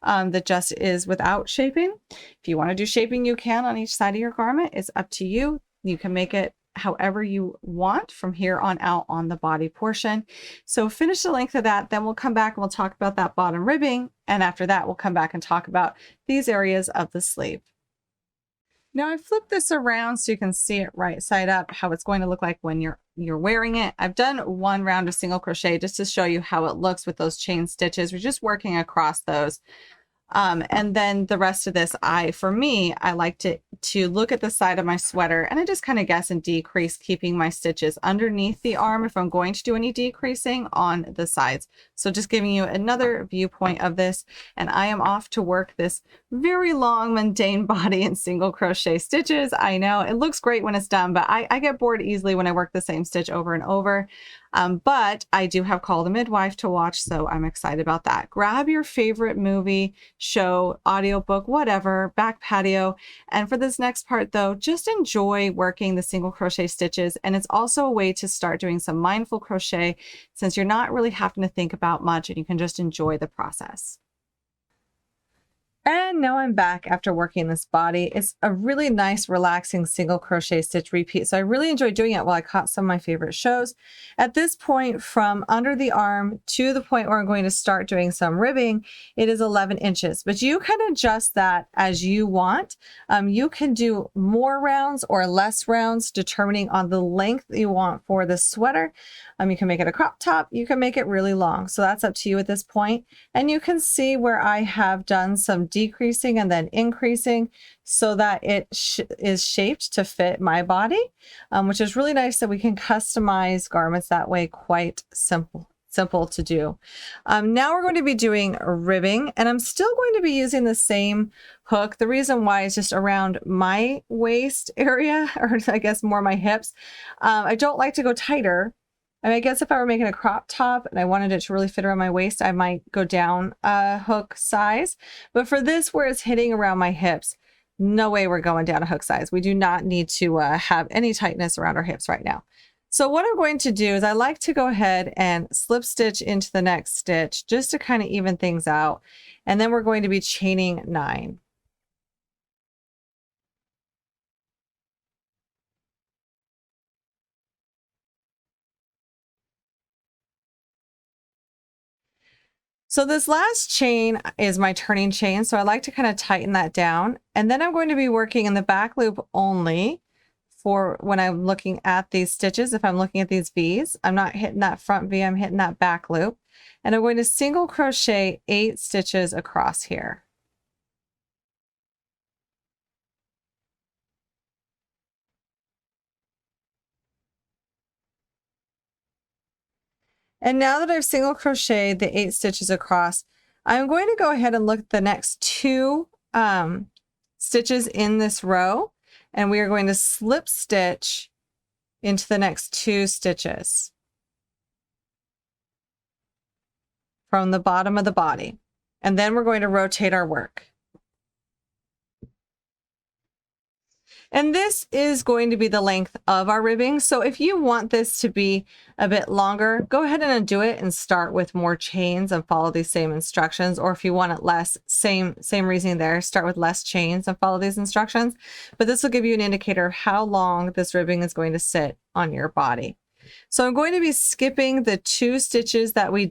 A: that just is without shaping. If you want to do shaping, you can on each side of your garment. It's up to you. You can make it however you want from here on out on the body portion. So finish the length of that, then we'll come back and we'll talk about that bottom ribbing. And after that, we'll come back and talk about these areas of the sleeve. Now I flipped this around so you can see it right side up, how it's going to look like when you're wearing it. I've done one round of single crochet just to show you how it looks with those chain stitches. We're just working across those. And then the rest of this, for me, I like to look at the side of my sweater and I just kind of guess and decrease, keeping my stitches underneath the arm if I'm going to do any decreasing on the sides. So just giving you another viewpoint of this, and I am off to work this very long mundane body in single crochet stitches. I know it looks great when it's done, but I get bored easily when I work the same stitch over and over. But I do have Call the Midwife to watch, so I'm excited about that. Grab your favorite movie, show, audiobook, whatever, back patio. And for this next part though, just enjoy working the single crochet stitches. And it's also a way to start doing some mindful crochet since you're not really having to think about much and you can just enjoy the process. And now I'm back after working this body. It's a really nice, relaxing single crochet stitch repeat. So I really enjoyed doing it while I caught some of my favorite shows. At this point, from under the arm to the point where I'm going to start doing some ribbing, it is 11 inches, but you can adjust that as you want. You can do more rounds or less rounds, determining on the length you want for the sweater. You can make it a crop top. You can make it really long. So that's up to you at this point. And you can see where I have done some decreasing and then increasing so that it is shaped to fit my body, which is really nice that we can customize garments that way. Quite simple to do. Now we're going to be doing ribbing, and I'm still going to be using the same hook. The reason why is just around my waist area, or I guess more my hips. I don't like to go tighter. I mean, I guess if I were making a crop top and I wanted it to really fit around my waist, I might go down a hook size. But for this, where it's hitting around my hips, no way we're going down a hook size. We do not need to have any tightness around our hips right now. So what I'm going to do is I like to go ahead and slip stitch into the next stitch just to kind of even things out. And then we're going to be chaining 9. So this last chain is my turning chain. So I like to kind of tighten that down. And then I'm going to be working in the back loop only for when I'm looking at these stitches. If I'm looking at these V's, I'm not hitting that front V, I'm hitting that back loop. And I'm going to single crochet 8 stitches across here. And now that I've single crocheted the 8 stitches across, I'm going to go ahead and look at the next 2 stitches in this row, and we are going to slip stitch into the next 2 stitches from the bottom of the body. And then we're going to rotate our work. And this is going to be the length of our ribbing. So if you want this to be a bit longer, go ahead and undo it and start with more chains and follow these same instructions. Or if you want it less, same reasoning there, start with less chains and follow these instructions. But this will give you an indicator of how long this ribbing is going to sit on your body. So I'm going to be skipping the 2 stitches that we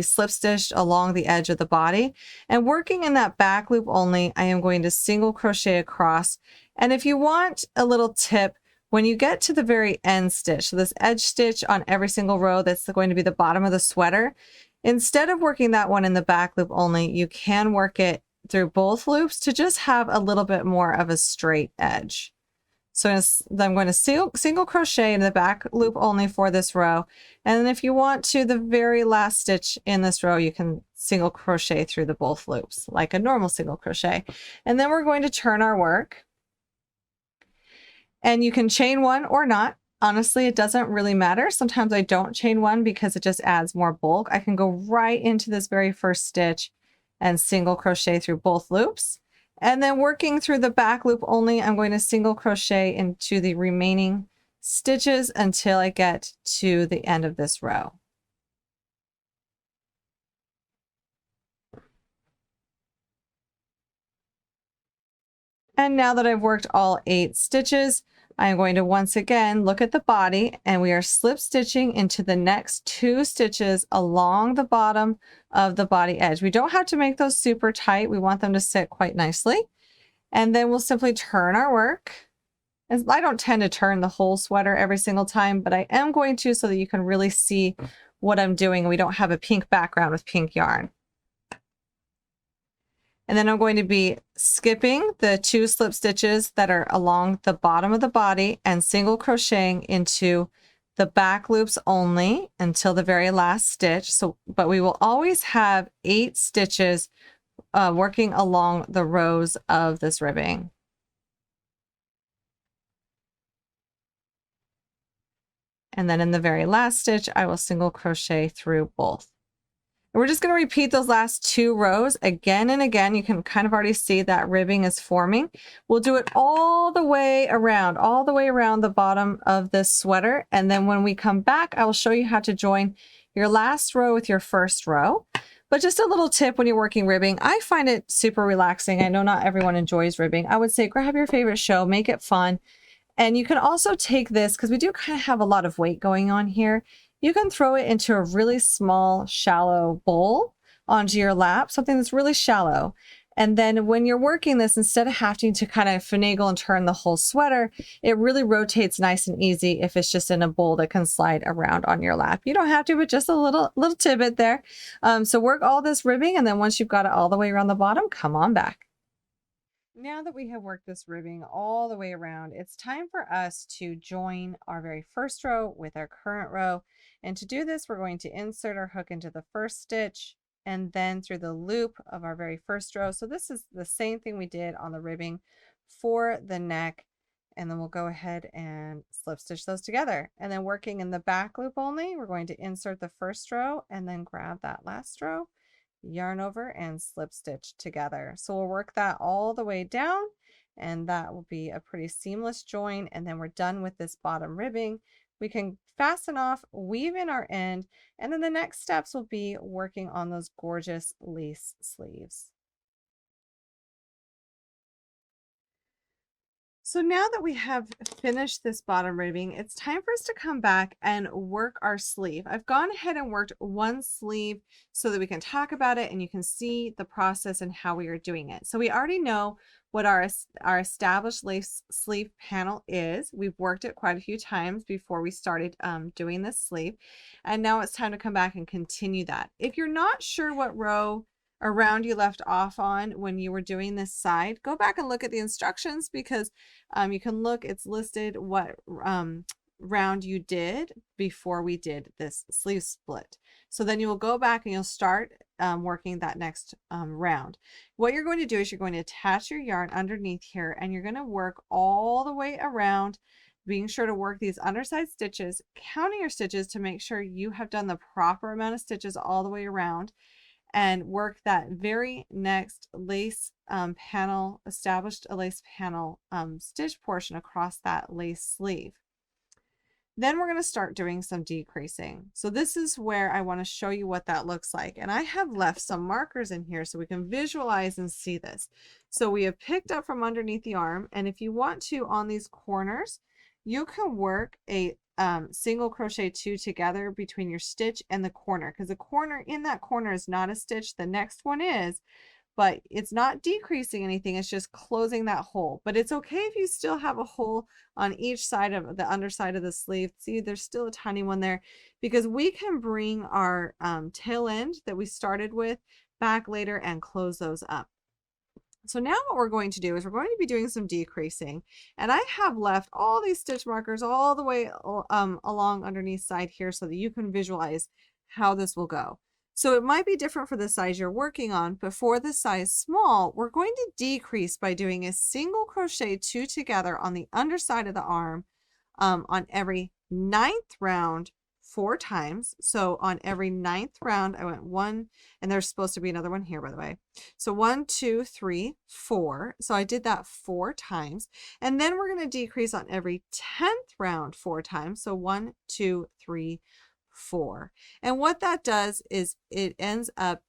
A: slip stitched along the edge of the body, and working in that back loop only. I am going to single crochet across. And if you want a little tip, when you get to the very end stitch, so this edge stitch on every single row, that's going to be the bottom of the sweater, instead of working that one in the back loop only, you can work it through both loops to just have a little bit more of a straight edge. So I'm going to single crochet in the back loop only for this row. And then if you want to, the very last stitch in this row, you can single crochet through the both loops like a normal single crochet. And then we're going to turn our work. And you can chain one or not. Honestly, it doesn't really matter. Sometimes I don't chain one because it just adds more bulk. I can go right into this very first stitch and single crochet through both loops. And then working through the back loop only, I'm going to single crochet into the remaining stitches until I get to the end of this row. And now that I've worked all 8 stitches, I'm going to once again look at the body, and we are slip stitching into the next 2 stitches along the bottom of the body edge. We don't have to make those super tight. We want them to sit quite nicely. And then we'll simply turn our work. And I don't tend to turn the whole sweater every single time, but I am going to so that you can really see what I'm doing. We don't have a pink background with pink yarn. And then I'm going to be skipping the 2 slip stitches that are along the bottom of the body and single crocheting into the back loops only until the very last stitch. But we will always have 8 stitches working along the rows of this ribbing. And then in the very last stitch, I will single crochet through both. And we're just going to repeat those last 2 rows again and again. You can kind of already see that ribbing is forming. We'll do it all the way around the bottom of this sweater. And then when we come back, I will show you how to join your last row with your first row. But just a little tip when you're working ribbing, I find it super relaxing. I know not everyone enjoys ribbing. I would say grab your favorite show, make it fun. And you can also take this, because we do kind of have a lot of weight going on here. You can throw it into a really small, shallow bowl onto your lap, something that's really shallow. And then when you're working this, instead of having to kind of finagle and turn the whole sweater, it really rotates nice and easy if it's just in a bowl that can slide around on your lap. You don't have to, but just a little tidbit there. So work all this ribbing, and then once you've got it all the way around the bottom, come on back. Now that we have worked this ribbing all the way around, it's time for us to join our very first row with our current row. And to do this, we're going to insert our hook into the first stitch and then through the loop of our very first row. So this is the same thing we did on the ribbing for the neck. And then we'll go ahead and slip stitch those together. And then working in the back loop only, we're going to insert the first row and then grab that last row, yarn over, and slip stitch together. So we'll work that all the way down, and that will be a pretty seamless join. And then we're done with this bottom ribbing. We can fasten off, weave in our end, and then the next steps will be working on those gorgeous lace sleeves. So now that we have finished this bottom ribbing, it's time for us to come back and work our sleeve. I've gone ahead and worked one sleeve so that we can talk about it and you can see the process and how we are doing it. So we already know what our established lace sleeve panel is. We've worked it quite a few times before we started doing this sleeve. And now it's time to come back and continue that. If you're not sure what row around you left off on when you were doing this side, go back and look at the instructions because you can look, it's listed what round you did before we did this sleeve split. So then you will go back and you'll start working that next round. What you're going to do is you're going to attach your yarn underneath here and you're going to work all the way around, being sure to work these underside stitches, counting your stitches to make sure you have done the proper amount of stitches all the way around, and work that very next lace panel, established a lace panel stitch portion across that lace sleeve. Then we're going to start doing some decreasing. So this is where I want to show you what that looks like. And I have left some markers in here so we can visualize and see this. So we have picked up from underneath the arm, and if you want to, on these corners, you can work a single crochet 2 together between your stitch and the corner, because the corner in that corner is not a stitch, the next one is, but it's not decreasing anything, it's just closing that hole. But it's okay if you still have a hole on each side of the underside of the sleeve. See, there's still a tiny one there, because we can bring our tail end that we started with back later and close those up. So now what we're going to do is we're going to be doing some decreasing, and I have left all these stitch markers all the way along underneath side here so that you can visualize how this will go. So it might be different for the size you're working on, but for the size small, we're going to decrease by doing a single crochet 2 together on the underside of the arm on every 9th round 4 times. So on every 9th round, I went 1, and there's supposed to be another one here, by the way. So 1, 2, 3, 4. So I did that 4 times. And then we're going to decrease on every 10th round 4 times. So 1, 2, 3, 4. And what that does is it ends up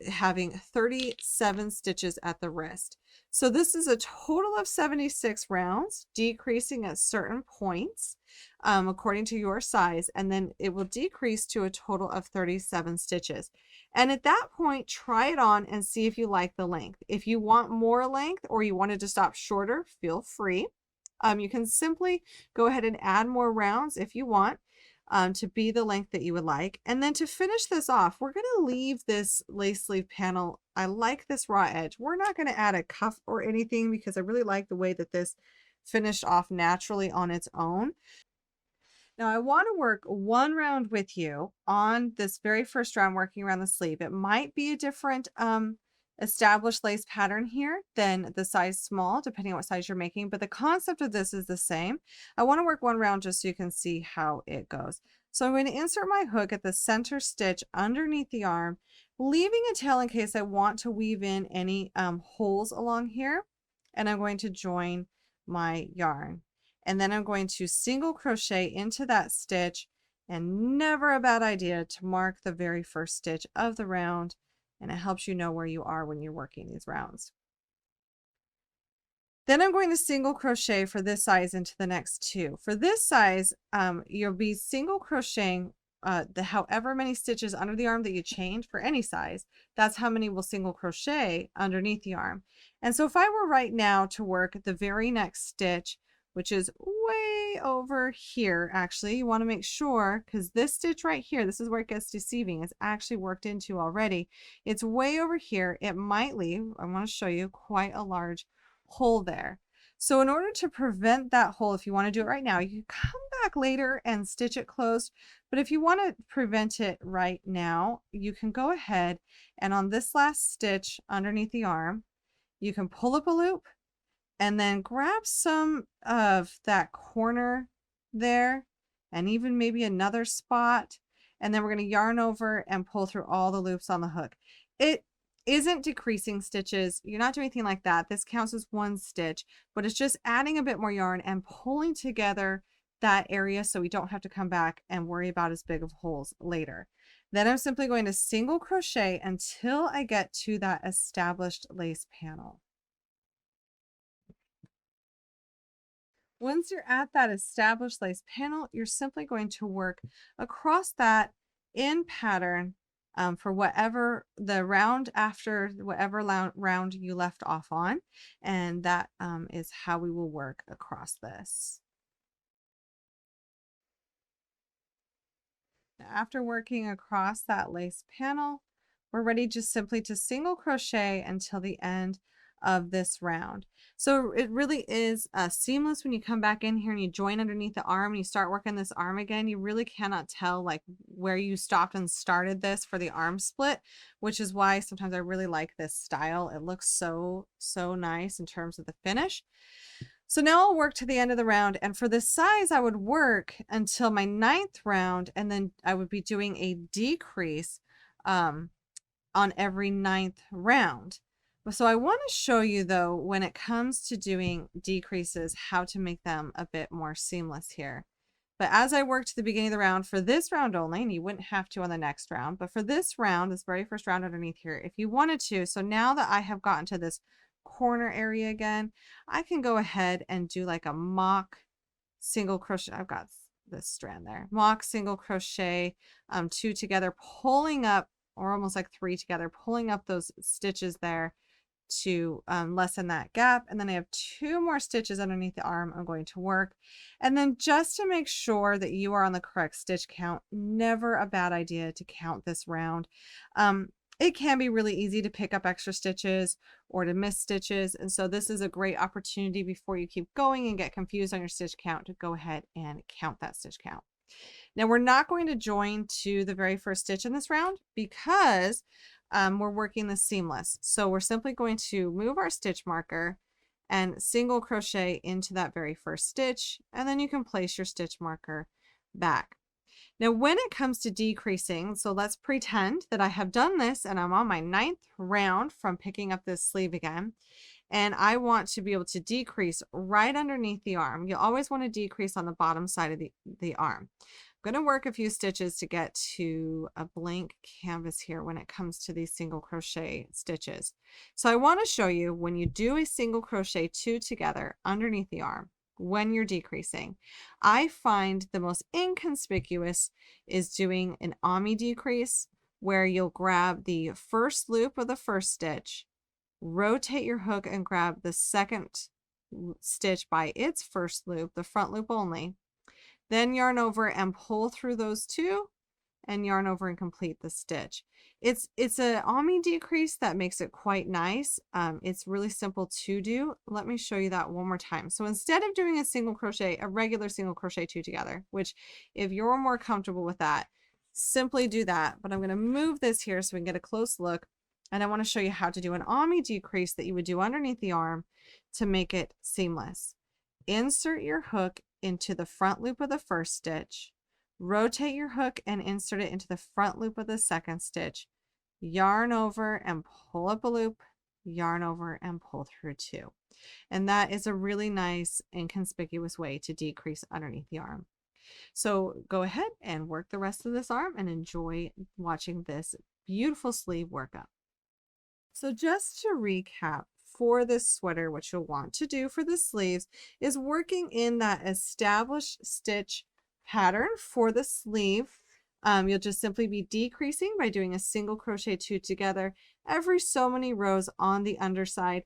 A: having 37 stitches at the wrist. So this is a total of 76 rounds, decreasing at certain points according to your size, and then it will decrease to a total of 37 stitches. And at that point, try it on and see if you like the length. If you want more length or you wanted to stop shorter, feel free. You can simply go ahead and add more rounds if you want. To be the length that you would like. And then to finish this off, we're going to leave this lace sleeve panel. I like this raw edge. We're not going to add a cuff or anything because I really like the way that this finished off naturally on its own. Now I want to work one round with you on this very first round, working around the sleeve. It might be a different established lace pattern here than the size small, depending on what size you're making, but the concept of this is the same. I want to work one round just so you can see how it goes. So I'm going to insert my hook at the center stitch underneath the arm, leaving a tail in case I want to weave in any holes along here, and I'm going to join my yarn. And then I'm going to single crochet into that stitch, and never a bad idea to mark the very first stitch of the round, and it helps you know where you are when you're working these rounds. Then I'm going to single crochet for this size into the next 2. For this size, you'll be single crocheting the however many stitches under the arm that you chained for any size. That's how many will single crochet underneath the arm. And so if I were right now to work the very next stitch, which is way over here, actually, you want to make sure, because this stitch right here, this is where it gets deceiving, it's actually worked into already. It's way over here. It might leave, I want to show you, quite a large hole there. So in order to prevent that hole, if you want to do it right now, you can come back later and stitch it closed. But if you want to prevent it right now, you can go ahead and on this last stitch underneath the arm, you can pull up a loop and then grab some of that corner there and even maybe another spot. And then we're going to yarn over and pull through all the loops on the hook. It isn't decreasing stitches. You're not doing anything like that. This counts as one stitch, but it's just adding a bit more yarn and pulling together that area so we don't have to come back and worry about as big of holes later. Then I'm simply going to single crochet until I get to that established lace panel. Once you're at that established lace panel, you're simply going to work across that in pattern for whatever the round after whatever round you left off on. And that is how we will work across this. After working across that lace panel, we're ready just simply to single crochet until the end of this round. So it really is seamless when you come back in here and you join underneath the arm and you start working this arm again. You really cannot tell like where you stopped and started this for the arm split, which is why sometimes I really like this style. It looks so nice in terms of the finish. So now I'll work to the end of the round, and for this size I would work until my 9th round, and then I would be doing a decrease on every 9th round. So I want to show you though, when it comes to doing decreases, how to make them a bit more seamless here. But as I work to the beginning of the round for this round only, and you wouldn't have to on the next round, but for this round, this very first round underneath here, if you wanted to, so now that I have gotten to this corner area again, I can go ahead and do like a mock single crochet. I've got this strand there, mock single crochet 2 together, pulling up, or almost like 3 together, pulling up those stitches there to lessen that gap. And then I have 2 more stitches underneath the arm I'm going to work. And then just to make sure that you are on the correct stitch count, never a bad idea to count this round. It can be really easy to pick up extra stitches or to miss stitches. And so this is a great opportunity before you keep going and get confused on your stitch count to go ahead and count that stitch count. Now we're not going to join to the very first stitch in this round because we're working the seamless. So we're simply going to move our stitch marker and single crochet into that very first stitch, and then you can place your stitch marker back. Now when it comes to decreasing, so let's pretend that I have done this and I'm on my 9th round from picking up this sleeve again, and I want to be able to decrease right underneath the arm. You always want to decrease on the bottom side of the arm. I'm going to work a few stitches to get to a blank canvas here when it comes to these single crochet stitches. So I want to show you when you do a single crochet 2 together underneath the arm, when you're decreasing. I find the most inconspicuous is doing an ami decrease, where you'll grab the first loop of the first stitch, rotate your hook and grab the second stitch by its first loop, the front loop only, then yarn over and pull through those 2 and yarn over and complete the stitch. It's a ami decrease that makes it quite nice. It's really simple to do. Let me show you that one more time. So instead of doing a single crochet, a regular single crochet 2 together, which if you're more comfortable with that, simply do that. But I'm going to move this here so we can get a close look. And I want to show you how to do an ami decrease that you would do underneath the arm to make it seamless. Insert your hook into the front loop of the first stitch, rotate your hook and insert it into the front loop of the second stitch, yarn over and pull up a loop, yarn over and pull through 2. And that is a really nice inconspicuous way to decrease underneath the arm. So go ahead and work the rest of this arm and enjoy watching this beautiful sleeve work up. So just to recap, for this sweater, what you'll want to do for the sleeves is working in that established stitch pattern for the sleeve. You'll just simply be decreasing by doing a single crochet 2 together every so many rows on the underside.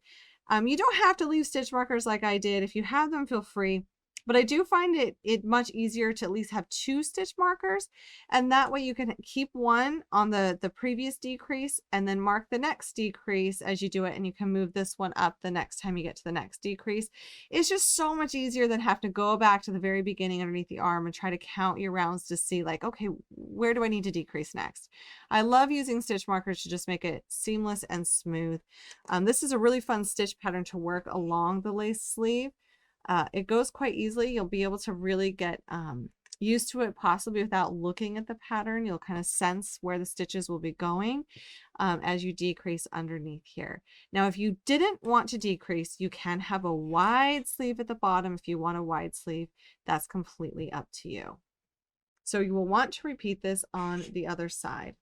A: You don't have to leave stitch markers like I did. If you have them, feel free. But I do find it much easier to at least have 2 stitch markers, and that way you can keep one on the previous decrease and then mark the next decrease as you do it, and you can move this one up the next time you get to the next decrease. It's just so much easier than having to go back to the very beginning underneath the arm and try to count your rounds to see like, okay, where do I need to decrease next? I love using stitch markers to just make it seamless and smooth. This is a really fun stitch pattern to work along the lace sleeve. It goes quite easily. You'll be able to really get used to it possibly without looking at the pattern. You'll kind of sense where the stitches will be going as you decrease underneath here. Now, if you didn't want to decrease, you can have a wide sleeve at the bottom. If you want a wide sleeve, that's completely up to you. So you will want to repeat this on the other side.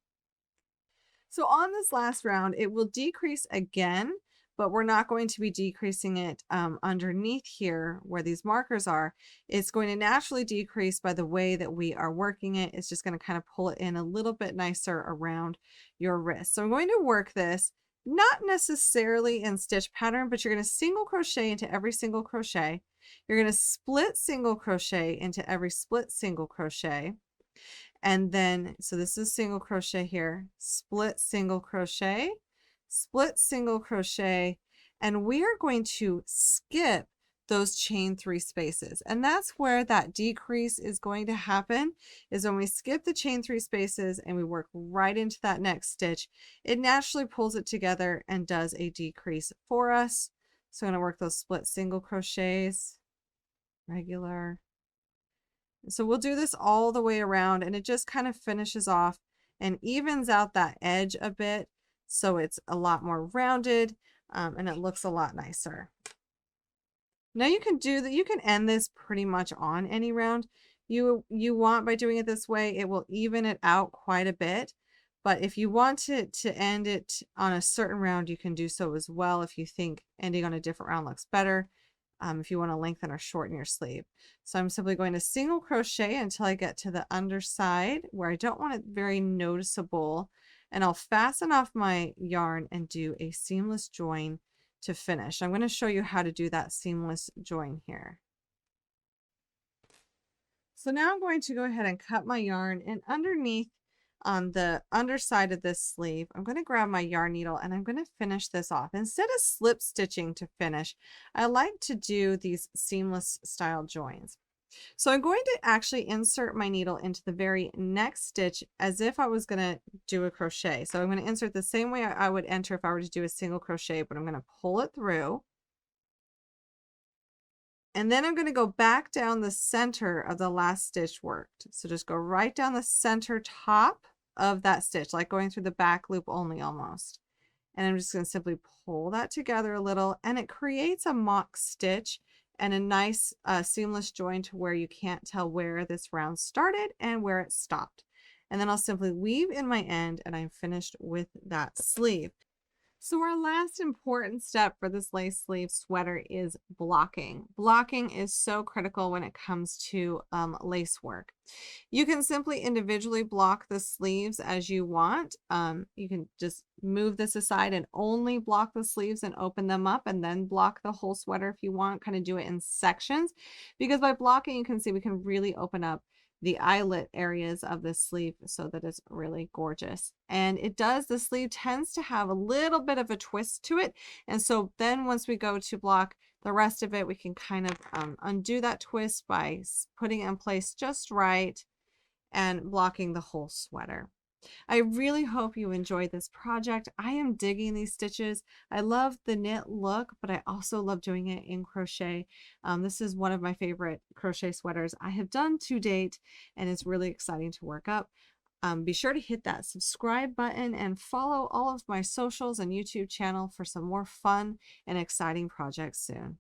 A: So on this last round, it will decrease again, but we're not going to be decreasing it underneath here where these markers are. It's going to naturally decrease by the way that we are working it. It's just going to kind of pull it in a little bit nicer around your wrist. So I'm going to work this not necessarily in stitch pattern, but you're going to single crochet into every single crochet. You're going to split single crochet into every split single crochet. And then, so this is single crochet here, split single crochet, split single crochet, and we are going to skip those chain 3 spaces. And that's where that decrease is going to happen, is when we skip the chain 3 spaces and we work right into that next stitch, it naturally pulls it together and does a decrease for us. So I'm going to work those split single crochets, regular. So we'll do this all the way around, and it just kind of finishes off and evens out that edge a bit, so it's a lot more rounded and it looks a lot nicer. Now you can do that. You can end this pretty much on any round you want. By doing it this way, it will even it out quite a bit. But if you want to end it on a certain round, you can do so as well if you think ending on a different round looks better. If you want to lengthen or shorten your sleeve. So I'm simply going to single crochet until I get to the underside where I don't want it very noticeable, and I'll fasten off my yarn and do a seamless join to finish. I'm going to show you how to do that seamless join here. So now I'm going to go ahead and cut my yarn, and underneath on the underside of this sleeve, I'm going to grab my yarn needle and I'm going to finish this off. Instead of slip stitching to finish, I like to do these seamless style joins. So I'm going to actually insert my needle into the very next stitch as if I was going to do a crochet. So I'm going to insert the same way I would enter if I were to do a single crochet, but I'm going to pull it through. And then I'm going to go back down the center of the last stitch worked. So just go right down the center top of that stitch, like going through the back loop only almost. And I'm just going to simply pull that together a little, and it creates a mock stitch and a nice seamless join to where you can't tell where this round started and where it stopped. And then I'll simply weave in my end, and I'm finished with that sleeve. So our last important step for this lace sleeve sweater is blocking. Blocking is so critical when it comes to lace work. You can simply individually block the sleeves as you want. You can just move this aside and only block the sleeves and open them up, and then block the whole sweater if you want. Kind of do it in sections, because by blocking you can see we can really open up the eyelet areas of the sleeve so that it's really gorgeous. And it does, the sleeve tends to have a little bit of a twist to it, and so then once we go to block the rest of it, we can kind of undo that twist by putting it in place just right and blocking the whole sweater. I really hope you enjoyed this project. I am digging these stitches. I love the knit look, but I also love doing it in crochet. This is one of my favorite crochet sweaters I have done to date, and it's really exciting to work up. Be sure to hit that subscribe button and follow all of my socials and YouTube channel for some more fun and exciting projects soon.